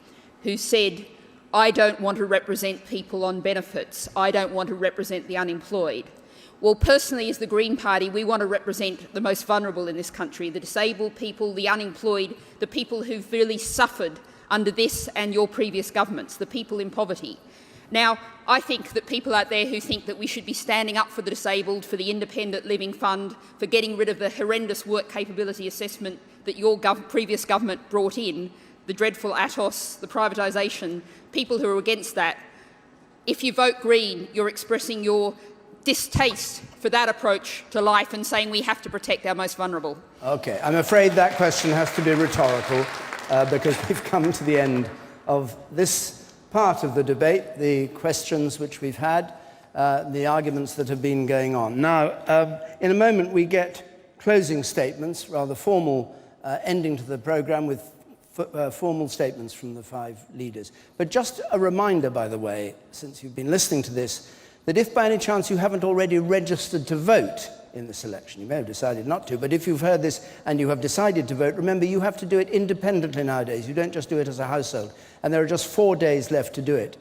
who said, "I don't want to represent people on benefits. I don't want to represent the unemployed." Well, personally, as the Green Party, we want to represent the most vulnerable in this country, the disabled people, the unemployed, the people who've really suffered under this and your previous governments, the people in poverty. Now, I think that people out there who think that we should be standing up for the disabled, for the Independent Living Fund, for getting rid of the horrendous work capability assessment that your previous government brought in, the dreadful ATOS, the privatisation, people who are against that, if you vote Green, you're expressing your distaste for that approach to life and saying we have to protect our most vulnerable. OK, I'm afraid that question has to be rhetorical because we've come to the end of this part of the debate, the questions which we've had, the arguments that have been going on. Now, in a moment, we get closing statements, rather formal ending to the programme with formal statements from the five leaders. But just a reminder, by the way, since you've been listening to this, that if by any chance you haven't already registered to vote in this election, you may have decided not to, but if you've heard this and you have decided to vote, remember you have to do it independently nowadays. You don't just do it as a household. And there are just 4 days left to do it.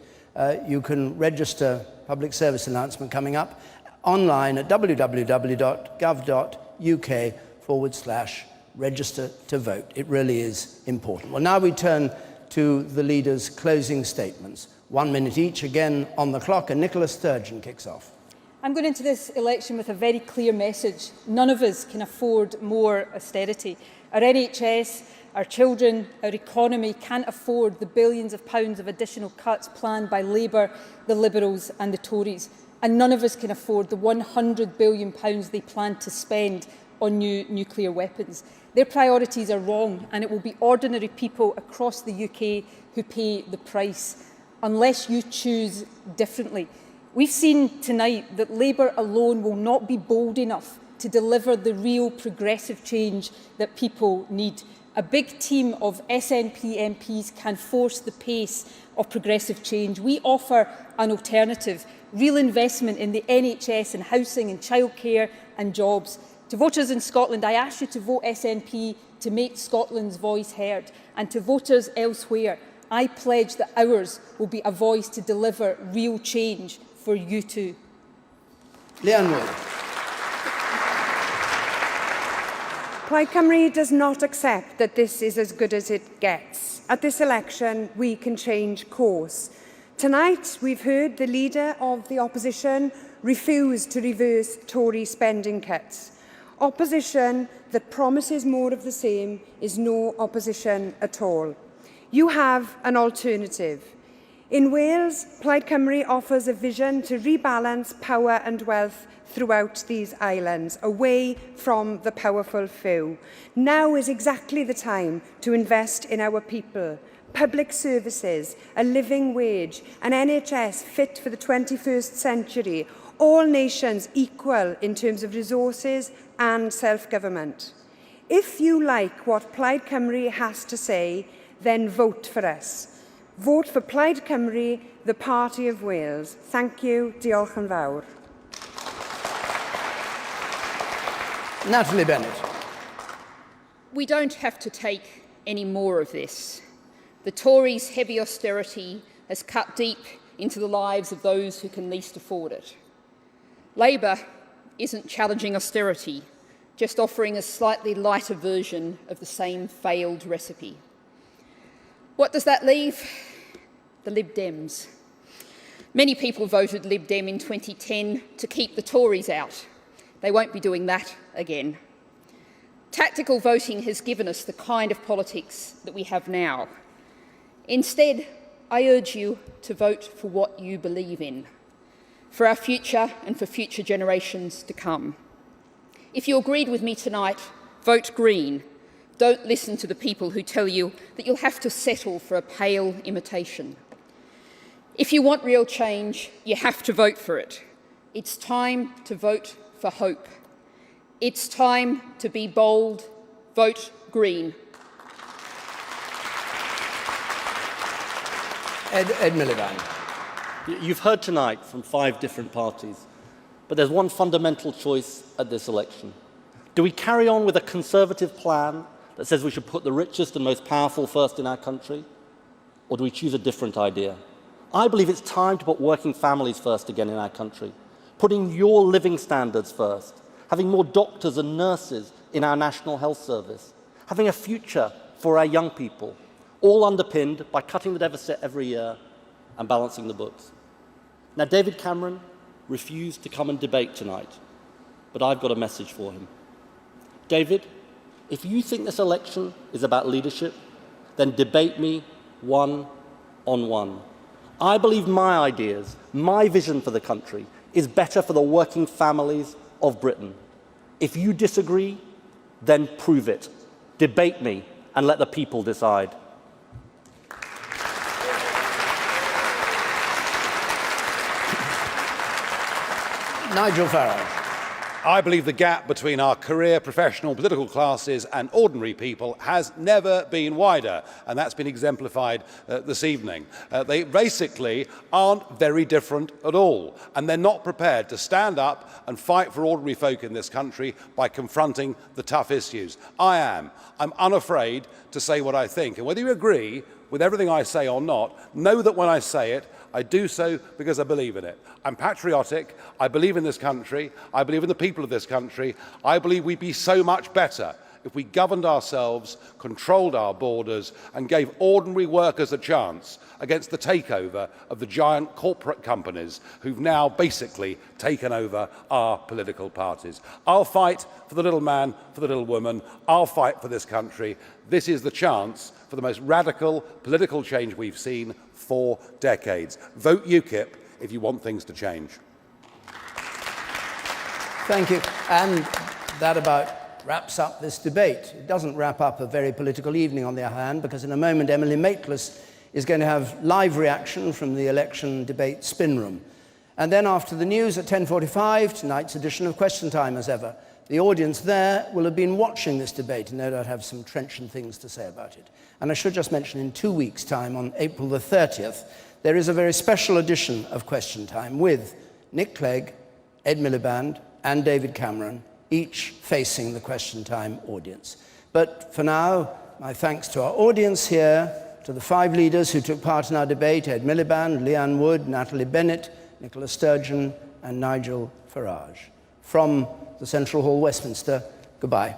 You can register, public service announcement coming up, online at www.gov.uk/register to vote. It really is important. Well, now we turn to the leaders' closing statements. 1 minute each, again on the clock, and Nicola Sturgeon kicks off. I'm going into this election with a very clear message. None of us can afford more austerity. Our NHS, our children, our economy can't afford the billions of pounds of additional cuts planned by Labour, the Liberals and the Tories. And none of us can afford the £100 billion they plan to spend on new nuclear weapons. Their priorities are wrong, and it will be ordinary people across the UK who pay the price, unless you choose differently. We've seen tonight that Labour alone will not be bold enough to deliver the real progressive change that people need. A big team of SNP MPs can force the pace of progressive change. We offer an alternative, real investment in the NHS and housing and childcare and jobs. To voters in Scotland, I ask you to vote SNP to make Scotland's voice heard. And to voters elsewhere, I pledge that ours will be a voice to deliver real change for you too. Leanne Wood. Plaid Cymru does not accept that this is as good as it gets. At this election, we can change course. Tonight, we've heard the leader of the opposition refuse to reverse Tory spending cuts. Opposition that promises more of the same is no opposition at all. You have an alternative. In Wales, Plaid Cymru offers a vision to rebalance power and wealth throughout these islands, away from the powerful few. Now is exactly the time to invest in our people. Public services, a living wage, an NHS fit for the 21st century, all nations equal in terms of resources and self-government. If you like what Plaid Cymru has to say, then vote for us. Vote for Plaid Cymru, the Party of Wales. Thank you. Diolch yn fawr. Natalie Bennett. We don't have to take any more of this. The Tories' heavy austerity has cut deep into the lives of those who can least afford it. Labour isn't challenging austerity, just offering a slightly lighter version of the same failed recipe. What does that leave? The Lib Dems. Many people voted Lib Dem in 2010 to keep the Tories out. They won't be doing that again. Tactical voting has given us the kind of politics that we have now. Instead, I urge you to vote for what you believe in, for our future and for future generations to come. If you agreed with me tonight, vote Green. Don't listen to the people who tell you that you'll have to settle for a pale imitation. If you want real change, you have to vote for it. It's time to vote for hope. It's time to be bold. Vote Green. Ed Miliband. You've heard tonight from 5 different parties, but there's one fundamental choice at this election. Do we carry on with a Conservative plan that says we should put the richest and most powerful first in our country? Or do we choose a different idea? I believe it's time to put working families first again in our country, putting your living standards first, having more doctors and nurses in our National Health Service, having a future for our young people, all underpinned by cutting the deficit every year and balancing the books. Now, David Cameron refused to come and debate tonight, but I've got a message for him. David, if you think this election is about leadership, then debate me one-on-one. I believe my ideas, my vision for the country, is better for the working families of Britain. If you disagree, then prove it. Debate me and let the people decide. Nigel Farage. I believe the gap between our career, professional, political classes and ordinary people has never been wider, and that's been exemplified this evening. They basically aren't very different at all, and they're not prepared to stand up and fight for ordinary folk in this country by confronting the tough issues. I am. I'm unafraid to say what I think, and whether you agree with everything I say or not, know that when I say it, I do so because I believe in it. I'm patriotic, I believe in this country, I believe in the people of this country. I believe we'd be so much better if we governed ourselves, controlled our borders, and gave ordinary workers a chance against the takeover of the giant corporate companies who've now basically taken over our political parties. I'll fight for the little man, for the little woman. I'll fight for this country. This is the chance for the most radical political change we've seen for decades. Vote UKIP if you want things to change. Thank you. And that about wraps up this debate. It doesn't wrap up a very political evening, on the other hand, because in a moment Emily Maitlis is going to have live reaction from the election debate spin room. And then after the news at 10:45, tonight's edition of Question Time as ever. The audience there will have been watching this debate and no doubt have some trenchant things to say about it. And I should just mention in 2 weeks' time, on April the 30th, there is a very special edition of Question Time with Nick Clegg, Ed Miliband, and David Cameron, each facing the Question Time audience. But for now, my thanks to our audience here, to the 5 leaders who took part in our debate, Ed Miliband, Leanne Wood, Natalie Bennett, Nicola Sturgeon, and Nigel Farage. From the Central Hall, Westminster, goodbye.